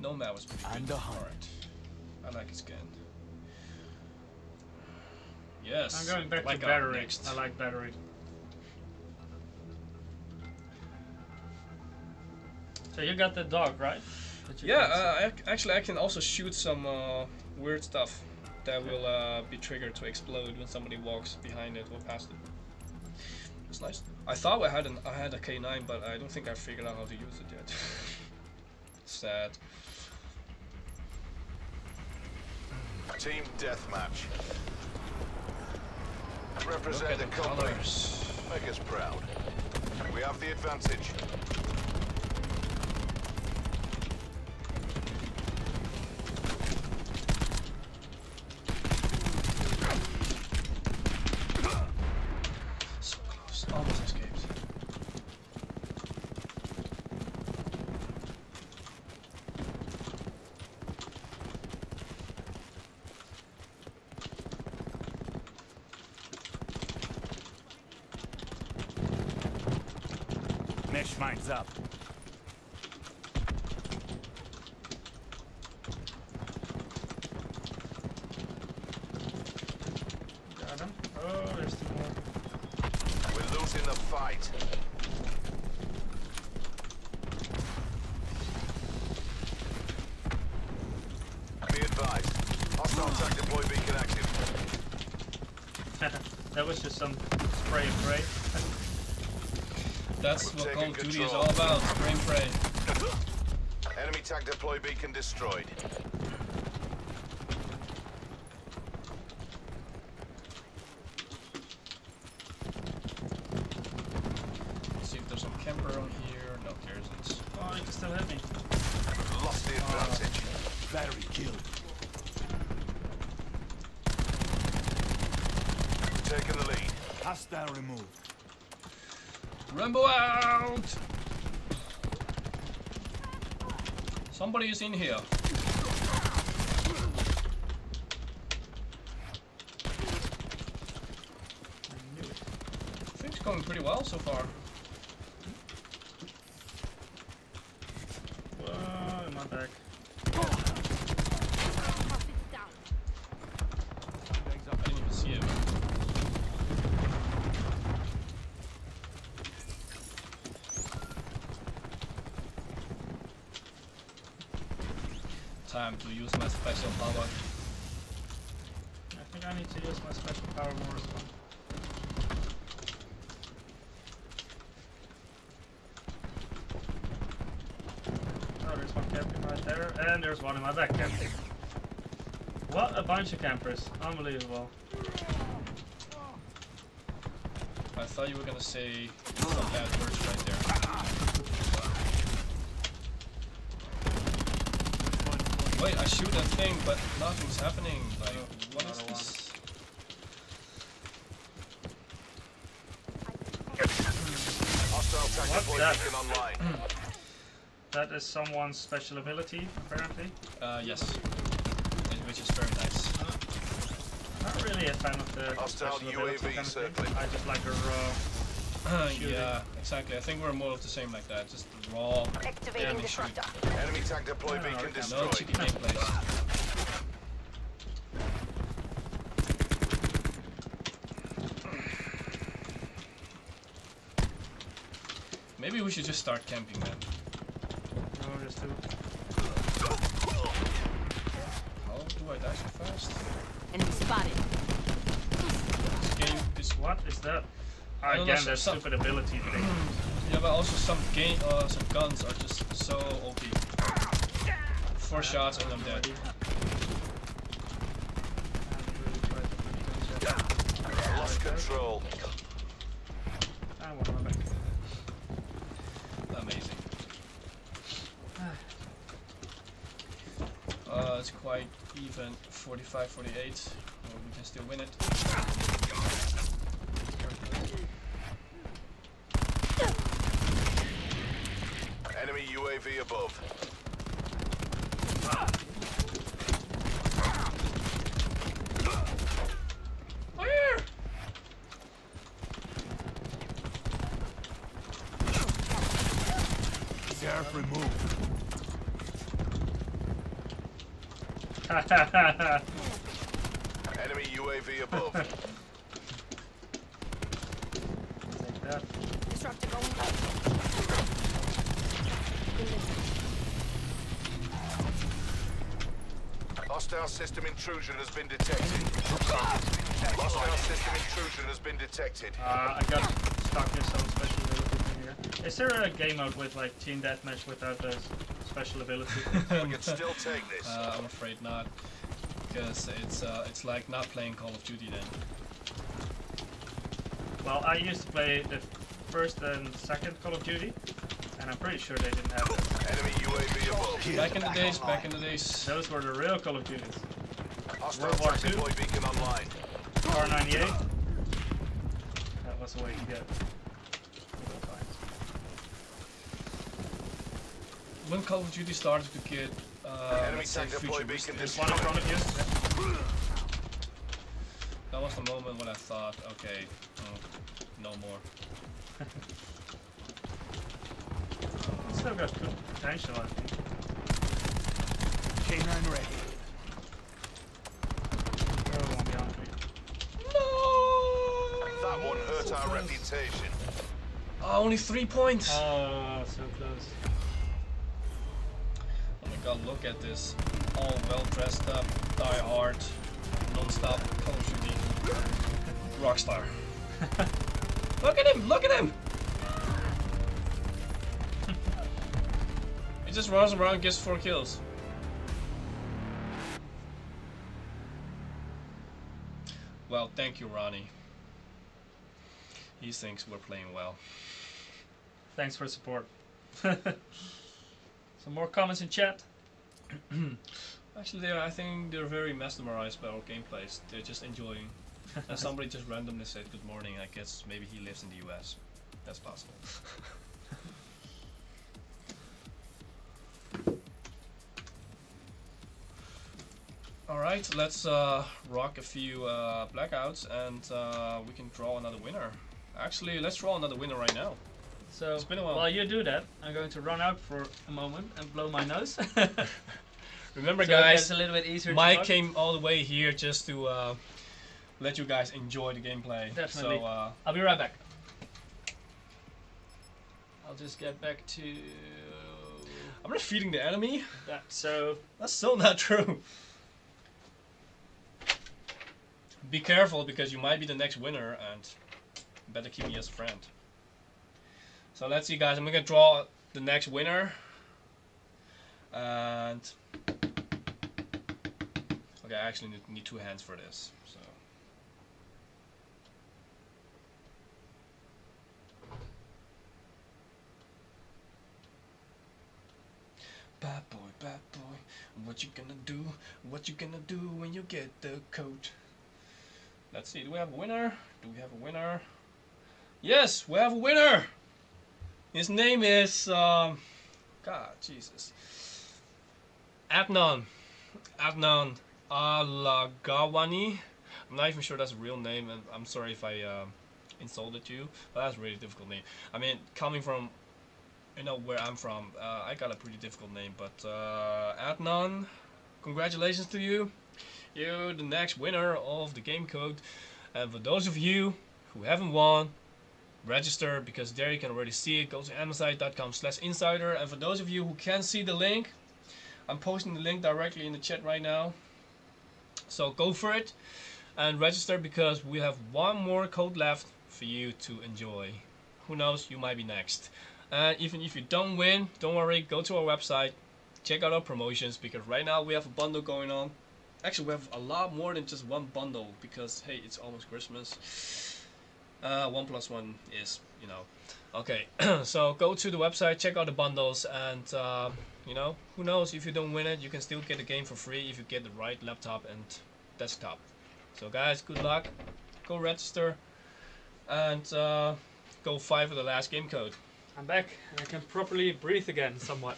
Nomad was pretty And good. a hunt. Alright. I like his gun. Yes. I'm going back Black to Ops battery. next. I like battery. So you got the dog, right? That you can Yeah, actually I can also shoot some weird stuff that will be triggered to explode when somebody walks behind it or past it. It's nice. I thought I had a K9, but I don't think I figured out how to use it yet. Sad. Team deathmatch. Represent Look the at the company. colors. Make us proud. We have the advantage. So close. Almost escaped. Mesh mines up. Got him. Oh, there's two more. We're losing the fight. Be advised. Hostile attack deploy beacon active. That was just some spray and pray. That's We're what taking Call of Duty is control. all about. Spray and pray. Enemy attack deploy beacon destroyed. Let's see if there's some camper on here. No, there isn't. Oh, you can still hit me. Lost the advantage. Battery killed. Taking the lead. Hostile removed. Rambo out! Somebody is in here. I think it's going pretty well so far. Whoa, in my back. I didn't even see him. Time to use my special power. I think I need to use my special power more as well. Oh, there's one camping right there, and there's one in my back camping. What a bunch of campers. Unbelievable. I thought you were gonna say some bad words right there. Wait, I shoot that thing, but nothing's happening. Like, what is this? Hostile attack What's deploy that? beacon online. That is someone's special ability, apparently. Yes. Which is very nice. Not really a fan of the Hostile special ability UAV kind of thing. circling. I just like a raw. Shooting. Yeah, exactly. I think we're more of the same like that. Just the raw. Activating Enemy disruptor. Enemy attack deploy beacon No destroyed. cheeky gameplays. Maybe we should just start camping then. No, just two. How do I die so fast? Enemy spotted. This game is What is that? I don't know, Again, that some- stupid ability thing. yeah, but also some guns are just so OP. 4 shots and I'm dead. Lost control. I want my back. Amazing. It's quite even, 45-48. Well, we can still win it. Enemy UAV above. Turf removed. Enemy UAV above. Take that. Disruptor going low. Hostile system intrusion has been detected. Hostile system intrusion has been detected. I got stuck in some special ability thing here. Is there a game mode with like team deathmatch without the special ability? We can still take this. I'm afraid not, because it's like not playing Call of Duty then. Well, I used to play the first and second Call of Duty, and I'm pretty sure they didn't have this. Enemy UAV above. Back in the days. Those were the real Call of Duties. Hostile World War attack II. deploy beacon online. R98. That was the way to go. When Call of Duty started to get Enemy let's say attack deploy futuristic, beacon There's one in front of you. that was the moment when I thought, okay, no more. Still got good potential, I think. K9 ready. Oh, one behind me. That one hurt our reputation. Oh, only 3 points. Oh, so close. Oh my god, look at this. All well dressed up, die hard, non-stop Call of Duty. Rockstar. Look at him! Look at him! He just runs around and gets 4 kills. Well, thank you, Ronnie. He thinks we're playing well. Thanks for support. Some more comments in chat. Actually, I think they're very mesmerized by our gameplays. They're just enjoying. And somebody just randomly said good morning. I guess maybe he lives in the US. That's possible. Alright, let's rock a few blackouts and we can draw another winner. Actually, let's draw another winner right now. So, It's been a while. while you do that, I'm going to run out for a moment and blow my nose. Remember, So guys, it's a little bit easier to Mike talk. came all the way here just to let you guys enjoy the gameplay. Definitely. So, I'll be right back. I'll just get back to I'm not feeding the enemy. that. So, That's so not true. Be careful, because you might be the next winner, and better keep me as a friend. So let's see, guys. I'm gonna draw the next winner, and okay, I actually need 2 hands for this. So bad boy, what you gonna do? What you gonna do when you get the coat? Let's see, do we have a winner? Do we have a winner? Yes, we have a winner! His name is, God, Jesus. Adnan Alagawani. I'm not even sure that's a real name, and I'm sorry if I insulted you, but that's a really difficult name. I mean, coming from, you know, where I'm from, I got a pretty difficult name, but Adnan, congratulations to you. You're the next winner of the game code. And for those of you who haven't won, register, because there you can already see it. Go to MSI.com/insider. And for those of you who can't see the link, I'm posting the link directly in the chat right now. So go for it and register, because we have 1 more code left for you to enjoy. Who knows, you might be next. And even if you don't win, don't worry, go to our website, check out our promotions, because right now we have a bundle going on. Actually, we have a lot more than just 1 bundle, because hey, it's almost Christmas. 1 + 1 is, you know. Okay, so go to the website, check out the bundles, and you know, who knows, if you don't win it, you can still get the game for free if you get the right laptop and desktop. So guys, good luck, go register, and go fight for the last game code. I'm back and I can properly breathe again, somewhat.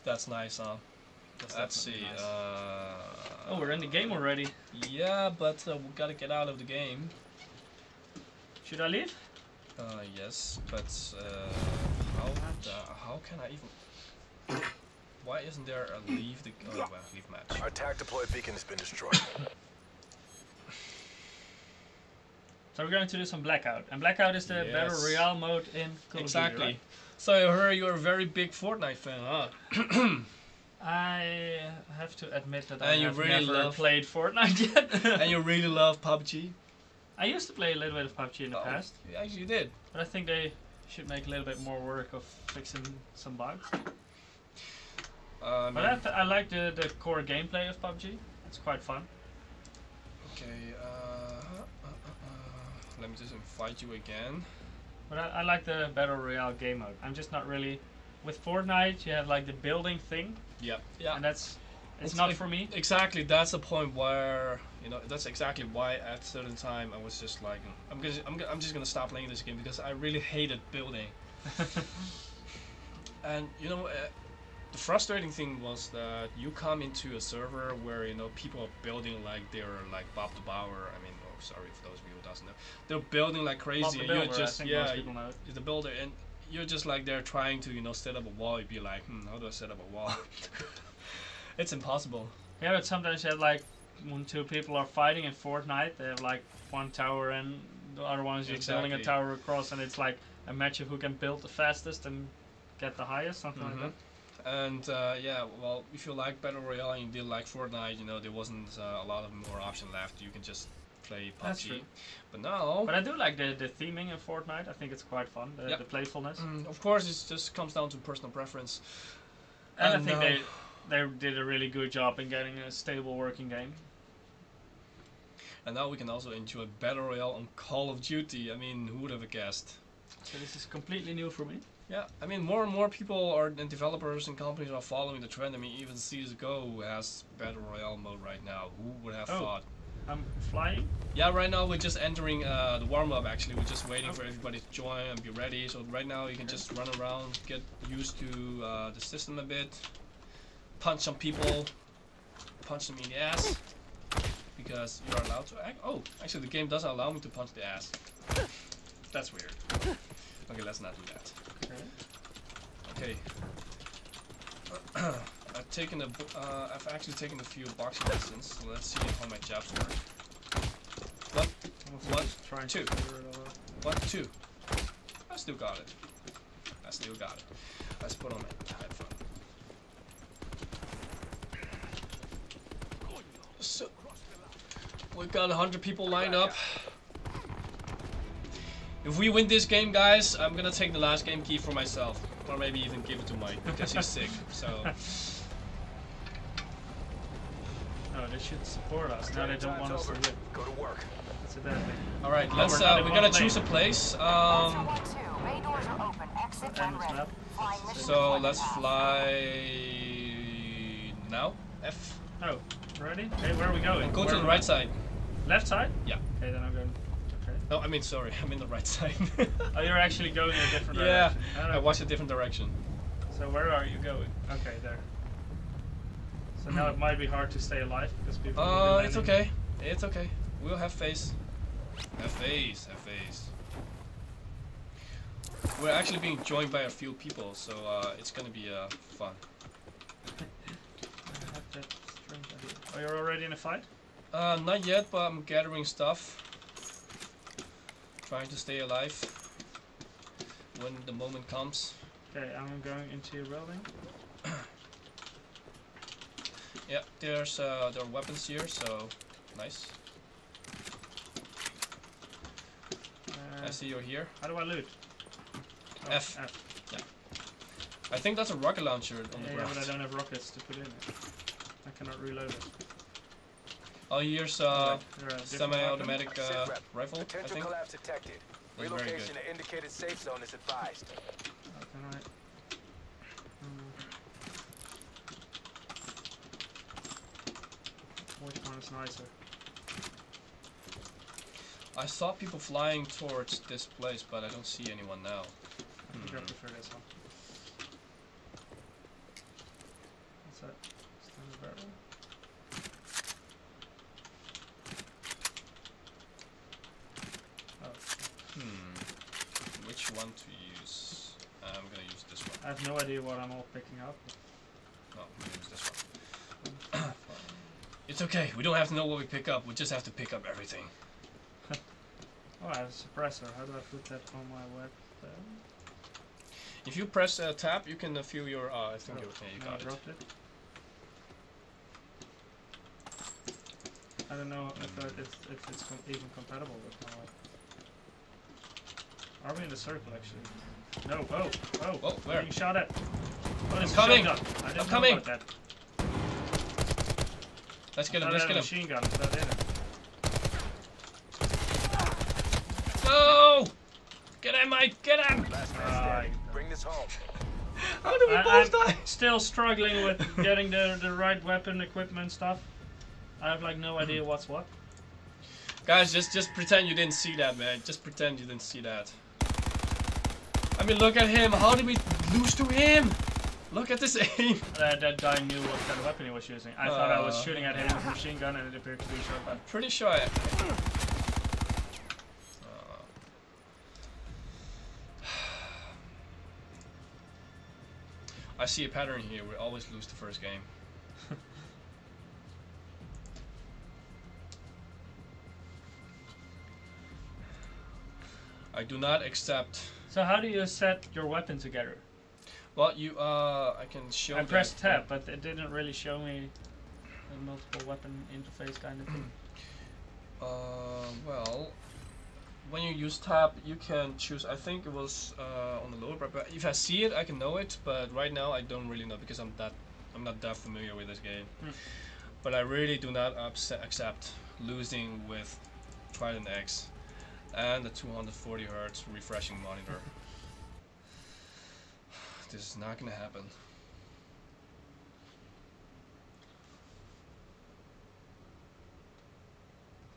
That's nice, huh? Let's see. Nice. Oh, we're in the game already. Yeah, but we gotta get out of the game. Should I leave? Yes, but how how can I even? Why isn't there a leave match? Our attack deploy beacon has been destroyed. So we're going to do some Blackout, and Blackout is the Battle Royale mode in COD. Exactly. Right? So I heard you're a very big Fortnite fan, huh? I have to admit that I And you have really never love- played Fortnite yet. And you really love PUBG? I used to play a little bit of PUBG in the past, You actually did. but I think they should make a little bit more work of fixing some bugs. But I like the core gameplay of PUBG. It's quite fun. Okay, let me just invite you again. But I like the Battle Royale game mode. I'm just not really... With Fortnite, you have like the building thing, Yeah, yeah. and it's not for me. Exactly, that's the point where that's exactly why at a certain time I was just like, I'm just gonna stop playing this game because I really hated building. And the frustrating thing was that you come into a server where people are building like they're like Bob the Bauer. I mean, oh, sorry for those of you who doesn't know. They're building like crazy, Bob the and Builder, you're just I think most people know it. you're the builder, and you're just like they're trying to set up a wall. You'd be like, how do I set up a wall? It's impossible. Yeah, but sometimes you have like when two people are fighting in Fortnite, they have like one tower and the other one is just building a tower across, and it's like a match of who can build the fastest and get the highest, something like that. And yeah, well, if you like Battle Royale and you did like Fortnite, there wasn't a lot of more option left. You can just play PUBG. That's true. But now, But I do like the theming in Fortnite. I think it's quite fun, the playfulness. of course, it just comes down to personal preference. And I think they did a really good job in getting a stable working game. And now we can also enjoy Battle Royale on Call of Duty. I mean, who would have guessed? So this is completely new for me. Yeah, I mean, more and more people and developers and companies are following the trend. I mean, even CSGO has Battle Royale mode right now. Who would have thought? I'm flying. Yeah, right now we're just entering the warm-up actually. We're just waiting for everybody to join and be ready. So right now you can just run around, get used to the system a bit, punch some people, punch them in the ass, because you're allowed to actually the game doesn't allow me to punch the ass. That's weird. Okay, let's not do that. Okay. I've actually taken a few boxing lessons, so let's see how my jabs work. One, two. 1, 2. I still got it. Let's put on my headphone. So, we've got 100 people lined up. If we win this game, guys, I'm gonna take the last game key for myself. Or maybe even give it to Mike, because he's sick, so... Oh, they should support us. Now they don't want us to win. Go to work. That's a bad thing. Alright, Oh, let's, we're we gotta choose a place. So let's fly... now? F. Oh, ready? Hey, where are we going? Go to the right side. Left side? Yeah. Okay, then I'm going... Okay. No, I mean, sorry, I'm in the right side. Oh, you're actually going in a different yeah, direction. I watched a different direction. So where are you going? Okay, there. So now it might be hard to stay alive because people will be It's landing. okay. It's okay. We'll have face. Have face. We're actually being joined by a few people, so it's gonna be fun. I have that strange idea. Oh, you're already in a fight? Not yet, but I'm gathering stuff. Trying to stay alive when the moment comes. Okay, I'm going into your building. Yeah, there are weapons here, so nice. I see you're here. How do I loot? Oh, F. Yeah. I think that's a rocket launcher on the Yeah, ground. but I don't have rockets to put in it. I cannot reload it. Oh, here's There are different semi-automatic Sit rep. rifle, I Potential think. collapse detected. That's very Relocation good. to indicated safe zone is advised. Okay, right. Which one is nicer? I saw people flying towards this place, but I don't see anyone now. I think I prefer this one. What's that? Standard barrel? Oh. Which one to use? I'm gonna use this one. I have no idea what I'm all picking up. No, I'm gonna use this one. It's okay. We don't have to know what we pick up. We just have to pick up everything. Oh, I have a suppressor. How do I put that on my weapon? If you press tab, you can feel your. I think you No, got I it. dropped it. I don't know if it's even compatible with my weapon. Are we in the circle actually? No. Oh. Whoa, where? Being shot at. Oh, there's a coming. shotgun. I didn't I'm know coming. about that. Let's get him. I Let's thought I get had a him. machine gun. Is that it? No! Get him, mate! Get him! Last man standing. Bring this home. How do we both die? Still struggling with getting the right weapon equipment stuff. I have like no idea what's what. Guys, just pretend you didn't see that, man. Just pretend you didn't see that. I mean, look at him. How did we lose to him? Look at this aim. That guy knew what kind of weapon he was using. I thought I was shooting at him with a machine gun and it appeared to be a shotgun. Pretty sure I... I see a pattern here. We always lose the first game. I do not accept. So how do you set your weapon together? Well, you I can show. I pressed tab, but it didn't really show me a multiple weapon interface kind of thing. Well, when you use tab, you can choose. I think it was on the lower part. But if I see it, I can know it. But right now, I don't really know because I'm not that familiar with this game. But I really do not accept losing with Trident X and the 240 Hz refreshing monitor. This is not gonna happen.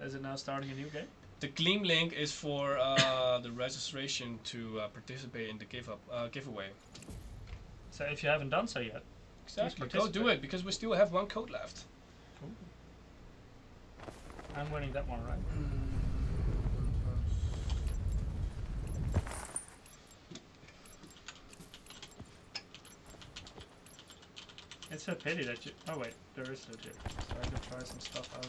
Is it now starting a new game? The Gleam link is for the registration to participate in the giveaway. So if you haven't done so yet, Exactly. please Go do it because we still have one code left. I'm winning that one, right? It's a pity that you. Oh wait, there is legit. So I can try some stuff out.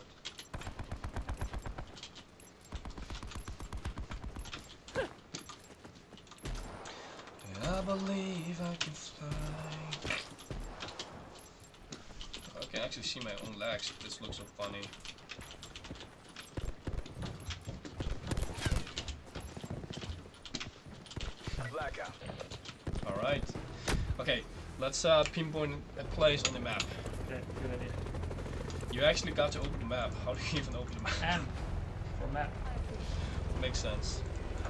I believe I can fly. I can actually see my own legs. This looks so funny. Blackout. Alright. Okay, let's pinpoint a place on the map. Okay, good idea. You actually got to open the map. How do you even open the map? And for map. Makes sense.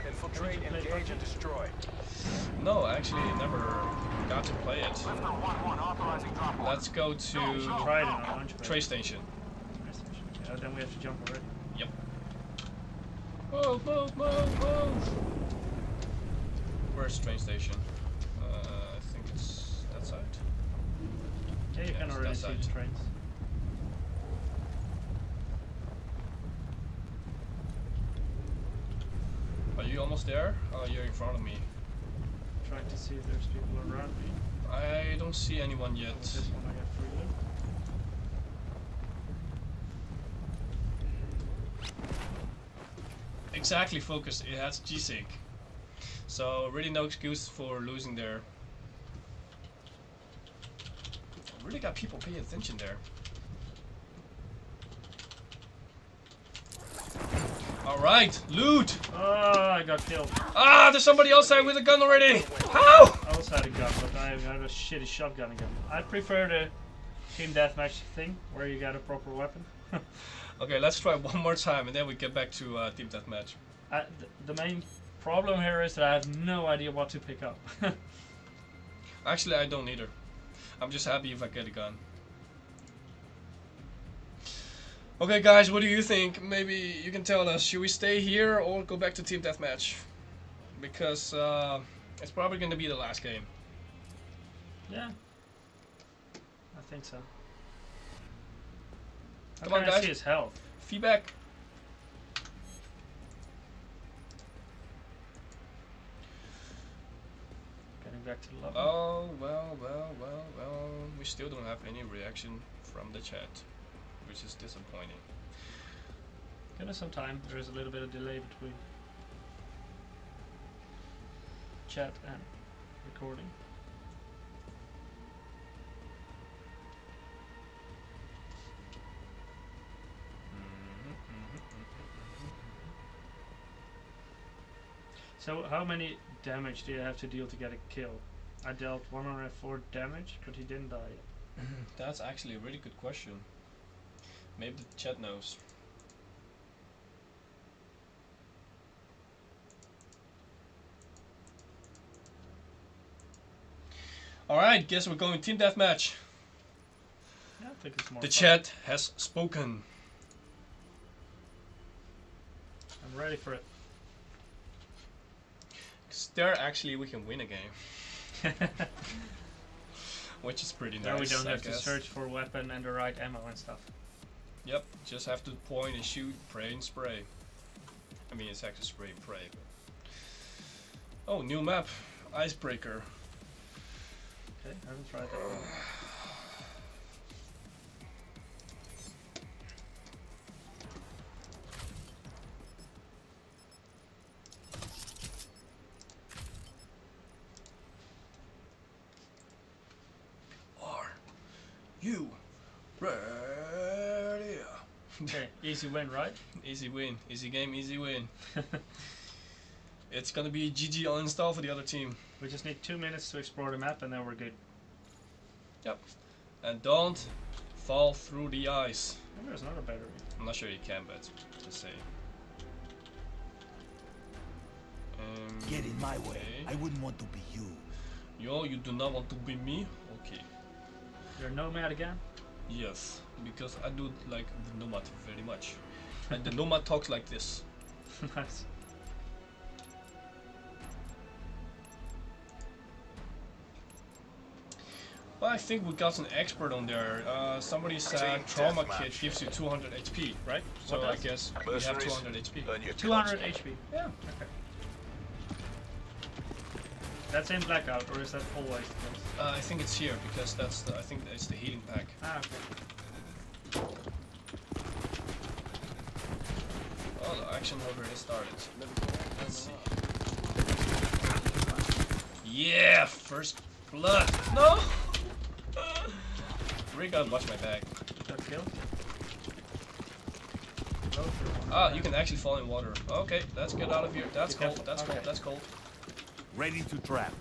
Infiltrate, engage, and destroy. No, actually never got to play it. Let's go to Try it on a launch pad. train station. Yeah, then we have to jump already. Yep. Move. Where's train station? I think it's that side. Yeah, you Yeah, can it's already that see side. the trains. Are you almost there? Oh, you're in front of me. Trying to see if there's people around me. I don't see anyone yet. With this one I get free loot. Exactly, focus. It has G-Sync. So really no excuse for losing there. Really got people paying attention there. Alright, loot! Oh, I got killed. Ah, there's somebody outside with a gun already! How? I also had a gun, but I had a shitty shotgun again. I prefer the team deathmatch thing, where you get a proper weapon. Okay, let's try one more time and then we get back to team deathmatch. The main problem here is that I have no idea what to pick up. Actually, I don't either. I'm just happy if I get a gun. Okay guys, what do you think? Maybe you can tell us, should we stay here or go back to team deathmatch? Because it's probably going to be the last game. Yeah, I think so. Come on, I guys. see his health. Feedback. Getting back to the lobby. Oh, well. We still don't have any reaction from the chat, which is disappointing. Give us some time. There is a little bit of delay between chat and recording. So how many damage do you have to deal to get a kill? I dealt 104 damage, but he didn't die yet. That's actually a really good question. Maybe the chat knows. Alright, guess we're going team deathmatch. Yeah, I think it's more The fun. chat has spoken. I'm ready for it. 'Cause there actually we can win a game. Which is pretty nice. Now we don't I have to guess. search for a weapon and the right ammo and stuff. Yep, just have to point and shoot, pray and spray. I mean, it's actually spray and pray. But... Oh, new map. Icebreaker. Okay, I haven't tried that one. Are you ready? Okay, easy win, right? Easy win. Easy game, easy win. It's gonna be GG uninstall for the other team. We just need 2 minutes to explore the map and then we're good. Yep. And don't fall through the ice. Maybe there's another battery. I'm not sure you can, but just saying. Get in my way. Okay. I wouldn't want to be you. Yo, you do not want to be me? Okay. You're a nomad again? Yes, because I do like the nomad very much. And the nomad talks like this. Nice. Well, I think we got an expert on there. Somebody said Team trauma deathmatch. kit gives you 200 HP, right? So What I does? guess we have Mercenaries, 200 HP. learn your 200 concept. HP. Yeah. Okay. That's in Blackout, or is that always the case? I think it's here because that's the, I think it's the healing pack. Ah, okay. Oh, the action already started. Let's see. Yeah, first blood. No. Really gotta watch my back. Got killed? Ah, you can actually fall in water. Okay, let's get out of here. That's Be cold. careful. That's cold. Okay. That's cold. Ready to trap.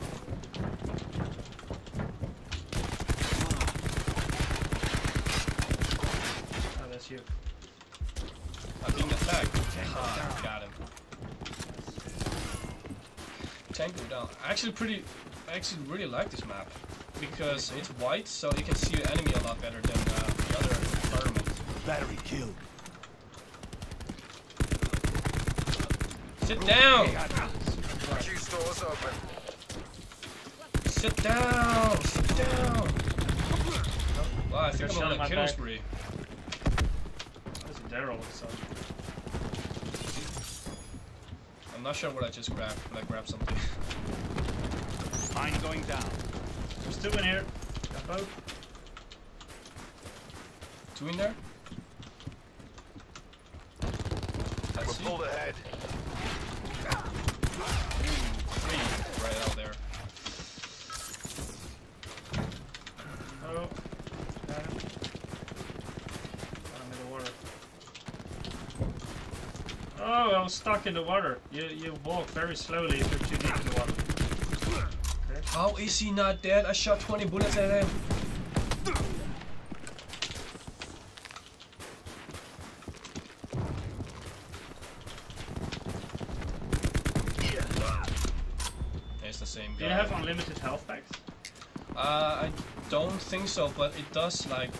Oh, that's you. I'm being attacked. Ah, got him. Tango down. I actually really like this map because it's white, so you can see the enemy a lot better than the other environment. Battery killed. Sit down. Q stores open. Sit down. Sit down. Wow, I think You're I'm on shot a in my kill back. spree. That's Daryl, so. I'm not sure what I just grabbed, but I grabbed something. Mine going down. There's 2 in here. Got both. 2 in there? We're Let's see. pulled ahead. 3 right out there. Oh. Got him. Got him in the water. Oh, I was stuck in the water. You walk very slowly if you're too deep in the water. Okay. How is he not dead? I shot 20 bullets at him. It's the same guy. Do you have unlimited health packs? I don't think so, but it does like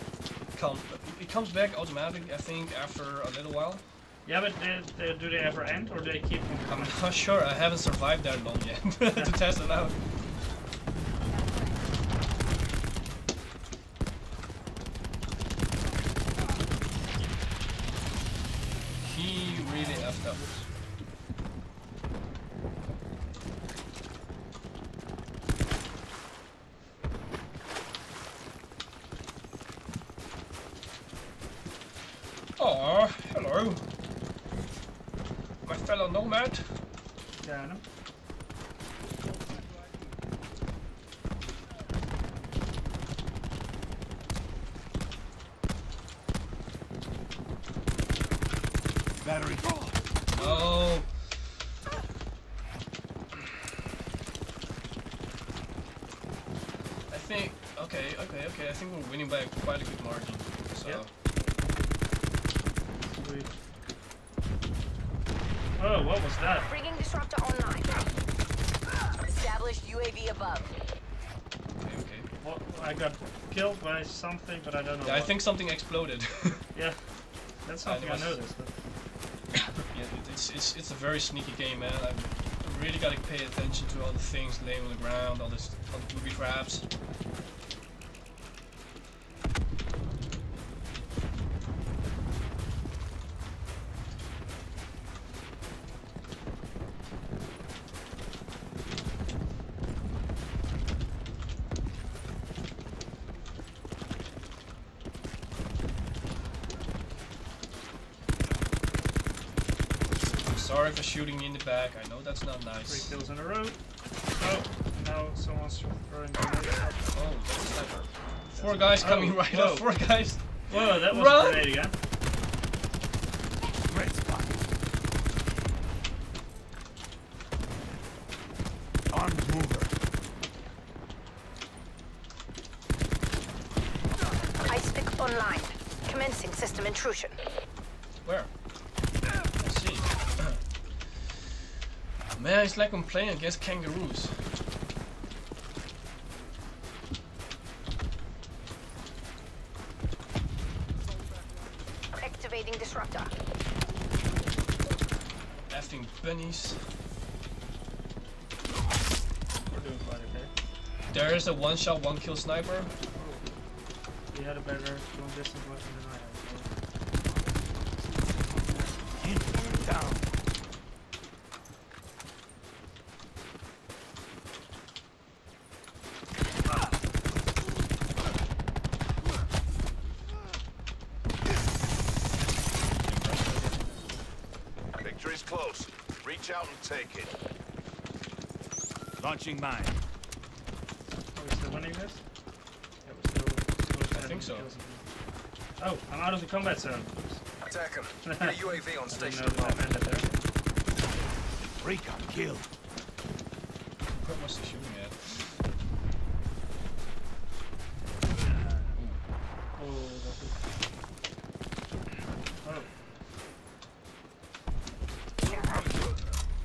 come. It comes back automatically, I think, after a little while. Yeah, but do they ever end or do they keep you? I'm not sure. I haven't survived that long yet to test it out. He really effed up. Nomad. Yeah, I know. Battery. Oh. I think. Okay. I think we're winning by quite a good margin. So. Yeah. Sweet. Oh, what was that? Bringing disruptor online. Established UAV above. Okay. What? I got killed by something, but I don't know. Yeah, I what. think something exploded. Yeah, that's something I noticed. But... Yeah, it's a very sneaky game, man. I really gotta pay attention to all the things laying on the ground, all the booby traps. Sorry for shooting me in the back. I know that's not nice. 3 kills in a row. Oh, now someone's throwing grenades up. Oh, that's a sniper. 4 guys coming right up. 4 guys. Whoa, that was Run! a grenade again. Great spot. Armed mover. Ice stick online. Commencing system intrusion. Where? Let's see. Man, it's like I'm playing against kangaroos. Activating disruptor. Effing bunnies. We're doing quite okay. There is a 1-shot, 1-kill sniper. He had a better long distance weapon than I had. Down. Victory's close. Reach out and take it. Launching mine. Are we still winning this? Yeah, we're still I think so. Oh, I'm out of the combat zone. Attack him. Get a UAV on I didn't station. know that ended there. Recon kill. What was he shooting at? Oh, that's it. Oh.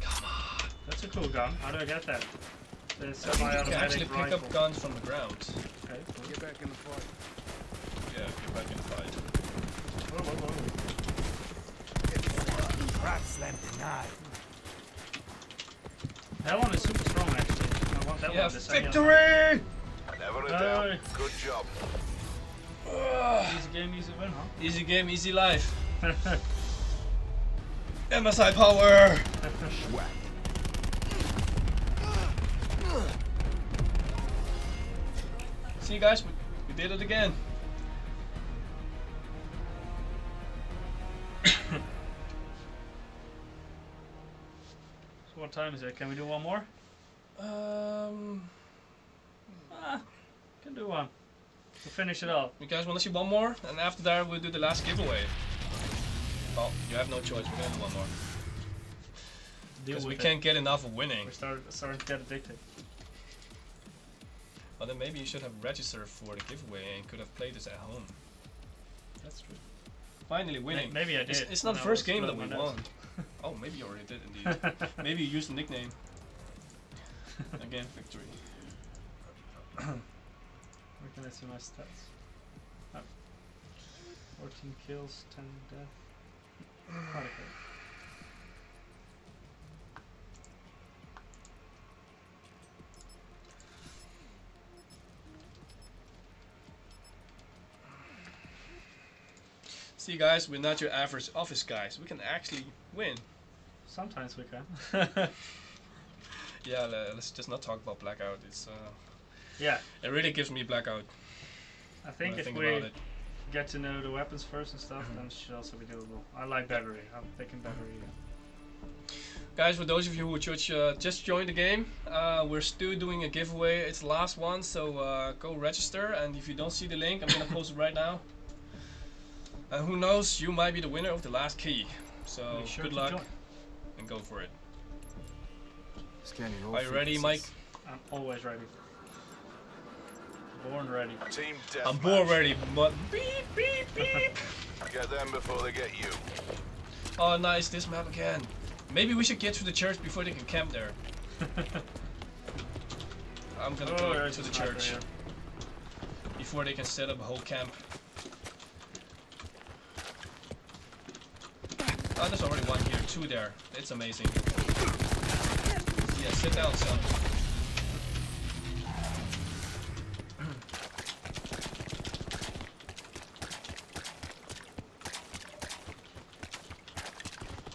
Come on. That's a cool gun. How do I get that? The I think you can actually semi-automatic pick rifle. up guns from the ground. Okay, cool. Get back in the fight. Yeah, get back in the fight. Whoa, whoa, whoa. Rat slam denied. That one is super strong, actually. I want that Yeah, one. the semi-auto. victory! Never a Hey. doubt. Good job. Easy game, easy win, huh? Easy game, easy life. MSI power! See guys, we did it again. So what time is it? Can we do one more? Can do one. To finish it off. You guys want to see one more? And after that we'll do the last giveaway. Well, you have no choice, we're gonna do one more. Deal Because with we it. can't get enough of winning. We're starting to get addicted. Well then maybe you should have registered for the giveaway and could have played this at home. That's true. Finally winning. Maybe I did. It's not the when I first was game that we blowing my won. Oh, maybe you already did indeed. Maybe you used the nickname. Again, victory. Where can I see my stats? Oh. 14 kills, 10 death. Quite okay. See guys, we're not your average office guys. We can actually win. Sometimes we can. Yeah, let's just not talk about Blackout. It's Yeah, it really gives me Blackout I think when I if think we about it. get to know the weapons first and stuff, then it should also be doable. I like battery. I'm picking battery. Guys, for those of you who just joined the game, we're still doing a giveaway. It's the last one, so go register. And if you don't see the link, I'm gonna post it right now. And who knows, you might be the winner of the last key. So Be sure good to luck join. and go for it. Scanning all Are you ready, Mike? I'm always ready. Born ready. Team I'm deathmatch. born ready, but beep beep beep. Get them before they get you. Oh, nice, this map again. Maybe we should get to the church before they can camp there. I'm gonna go there's to a the sniper church here. before they can set up a whole camp. Oh, there's already one here, two there. It's amazing. Yeah, sit down, son.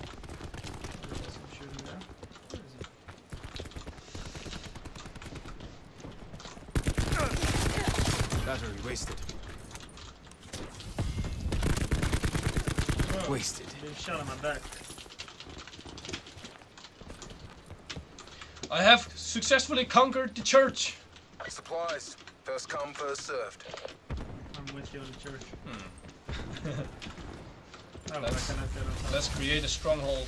There's some shooting there. Where is he? Battery wasted. Oh, Wasted. being shot on my back. I have successfully conquered the church. Supplies. First come, first served. I'm with you in the church. Oh, Let's- I cannot get on top. Let's create a stronghold.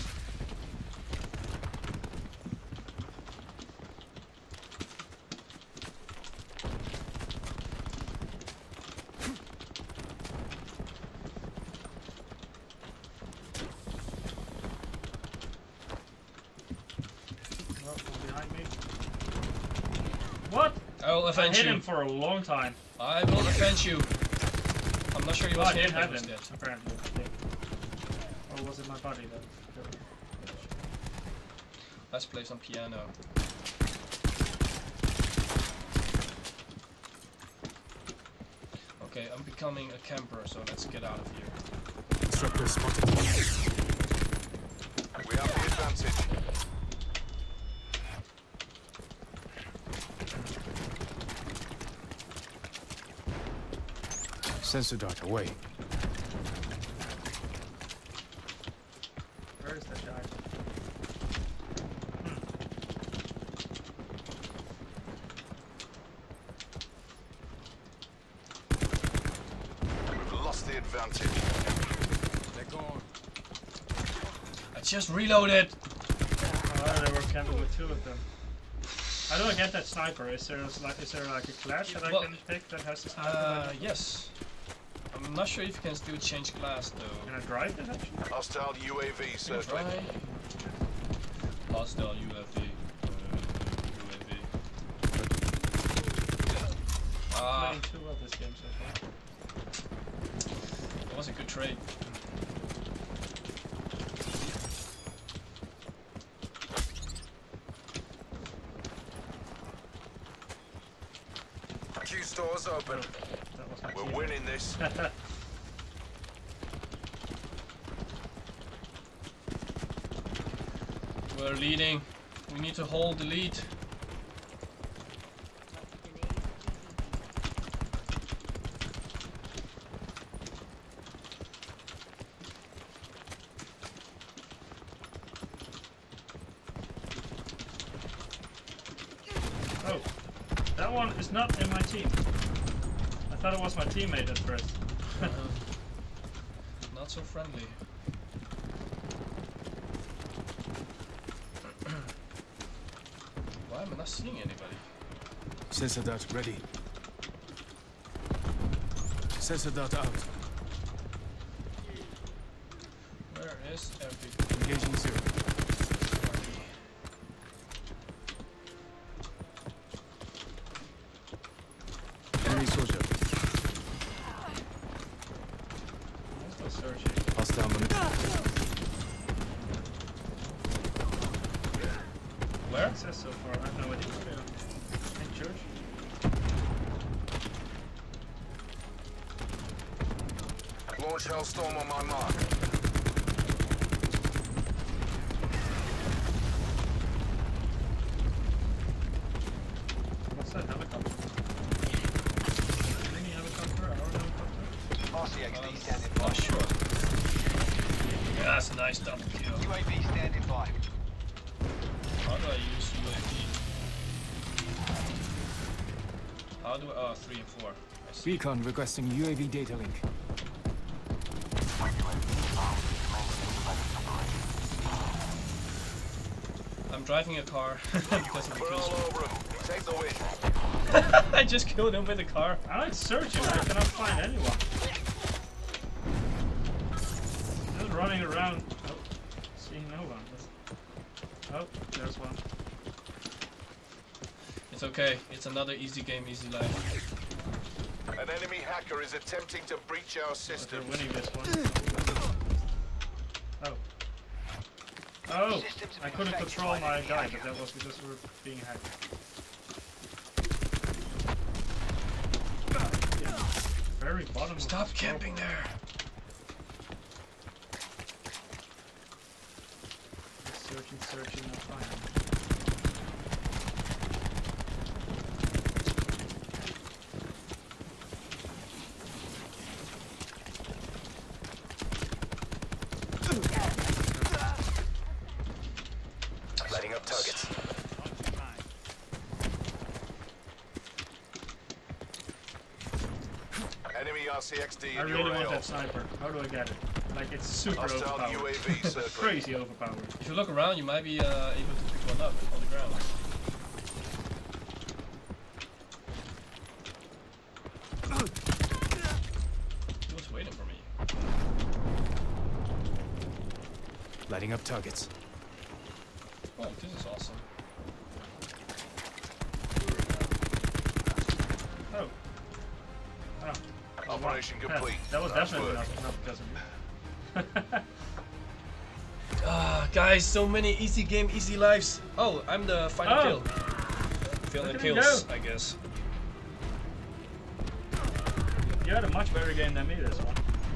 Oh, behind me. What? I will I avenge hit you. him for a long time. I will avenge you. I'm not sure he Oh, was I hit, did but have he was him, dead. apparently. I think. Or was it my body that killed him? Let's play some piano. Okay, I'm becoming a camper, so let's get out of here. Disruptor spotted. We have the advantage. Sensor dart away. Where is that guy? We've lost the advantage. They're gone. I just reloaded. Oh, they were camping with two of them. How do I get that sniper? Is there like a class that Well, I can pick that has the sniper? Yes. I'm not sure if you can still change class though. Can I drive it actually? Hostile UAV circling. Try. Hostile UAV. UAV. Playing too well this game so far. That was a good trade. Q stores open. That was my We're team. winning this. We're leading. We need to hold the lead. Oh, that one is not in my team. I thought it was my teammate at first. Not so friendly. Why am I not seeing anybody? Sensor dart ready. Sensor dart out. Where is everybody? Engaging zero. Enemy soldier. I'm still searching. Hostile manipulator. Where? It says so far. I have no idea. In church. Launch Hellstorm on my mark. What's that helicopter? Mini helicopter? Our helicopter? RCXD standing Oh, by. sure. Yeah, that's a nice double kill. UAV standing by. use UAV? How do I? Oh, 3 and 4. I see. Beacon requesting UAV data link. I'm driving a car because of the We're kill all streak. over him. Take the win. I just killed him with a car. I like searching, I cannot find anyone. Just running around. Oh, seeing no one. Oh, there's one. It's okay. It's another easy game, easy life. An enemy hacker is attempting to breach our But system. they're winning this one. Oh. Oh! I couldn't control my guy, but that was because we were being hacked. Very bottom of Stop the camping there. Searching, not finding. Lighting up targets. Enemy RCXD I in really your want AO. that sniper. How do I get it? Like, it's super Hostile overpowered. UAV circling. Crazy overpowered. If you look around, you might be able to pick one up on the ground. He was waiting for me. Lighting up targets. Oh, this is awesome. Oh. Oh. Operation Yeah, complete. that was Nice definitely work. not because of me. Guys, so many easy game, easy lives. Oh, I'm the final Oh. kill. Feeling Look the at me kills, go. I guess. You had a much better game than me this one.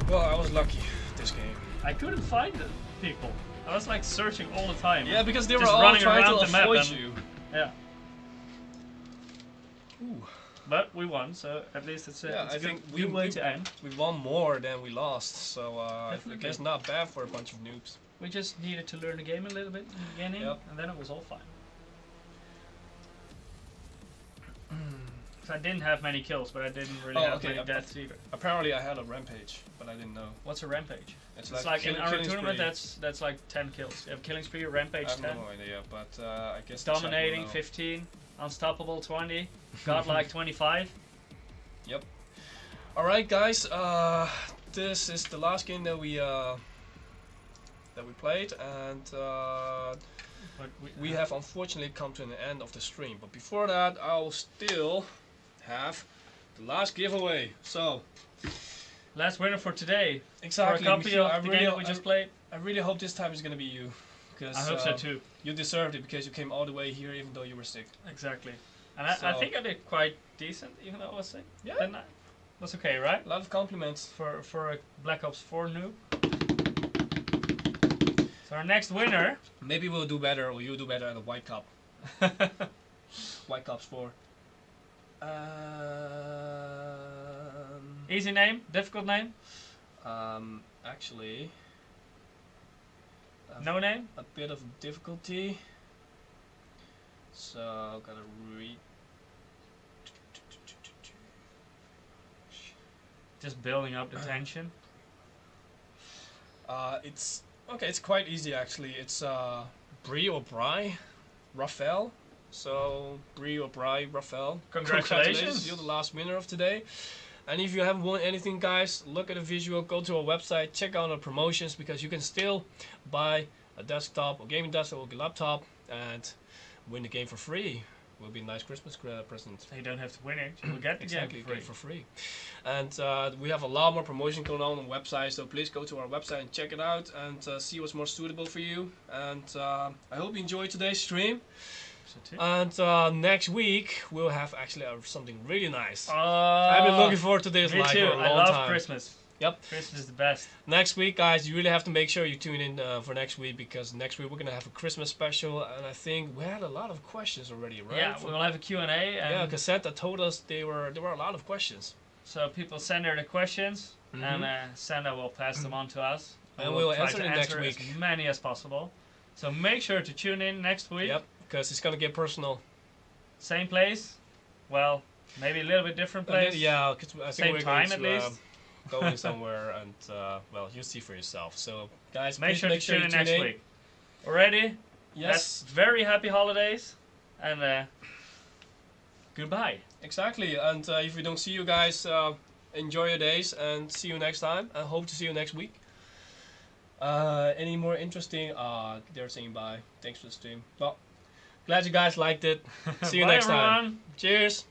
Well, I was lucky this game. I couldn't find the people. I was like searching all the time. Yeah, because they were Just all running trying around to the map avoid and- you. Yeah. Ooh. But we won, so at least it's a, Yeah, it's I a good, think good we- way to end. We won more than we lost, so I Definitely. guess not bad for a bunch of noobs. We just needed to learn the game a little bit in the beginning, Yep. and then it was all fine. So I didn't have many kills, but I didn't really Oh, have okay, many deaths either. Apparently I had a rampage, but I didn't know. What's a rampage? It's It's like in kill- our killing tournament, spree. that's like 10 kills. You have killing spree, rampage I have 10, no idea, but I guess the chat will dominating know. 15, unstoppable 20, godlike 25. Alright guys, this is the last game that we played, and But we have unfortunately come to an end of the stream. But before that, I'll still have the last giveaway. So last winner for today. exactly, For a copy Michiel, of the game that we just played. I really hope this time is gonna be you, because I hope so too. you deserved it because you came all the way here even though you were sick. Exactly. And I So- think I did quite decent, even though I was sick. Yeah. Didn't I? That's okay, right? A lot of compliments. For a Black Ops 4 noob. So our next winner. Maybe we'll do better, or you'll do better at the White Cup. White Cups 4. Easy name, difficult name, Actually, no name. a bit of difficulty. So gotta read. Just building up the tension. It's okay. It's quite easy actually. It's Brie or Bry, Raphael. So Brie or Bry, Raphael. Congratulations. You're the last winner of today. And if you haven't won anything, guys, look at the visual. Go to our website. Check out our promotions because you can still buy a desktop or gaming desktop or laptop and win the game for free. Will be a nice Christmas present. You don't have to win it. You will get the Exactly, game get it for for free. free. And we have a lot more promotion going on the website, so please go to our website and check it out and see what's more suitable for you. And I hope you enjoyed today's stream. So too. And next week we'll have actually something really nice. Oh, I've been looking forward to this me like too. for a long I love time. Christmas. Yep. Christmas is the best. Next week, guys, you really have to make sure you tune in for next week because next week we're gonna have a Christmas special, and I think we had a lot of questions already, right? Yeah, we'll have a Q&A. Yeah, And Cassette told us there were a lot of questions. so people send their questions, Mhm. and Sanda will pass them on to us. And we'll try answer to it next answer week. as many as possible. So make sure to tune in next week. Yep. because it's gonna get personal. Same place. Well, maybe a little bit different place. Yeah, 'cause I think Same we're time going at to, least. going somewhere, and well, you'll see for yourself. So, guys, Make please sure make to sure tune you in tune next week. Already? Yes, That's very happy holidays. And goodbye. exactly. And if we don't see you guys, enjoy your days and see you next time. I hope to see you next week. Any more interesting? They're saying bye. Thanks for the stream. Well, glad you guys liked it. See you Bye, next time. everyone. Cheers.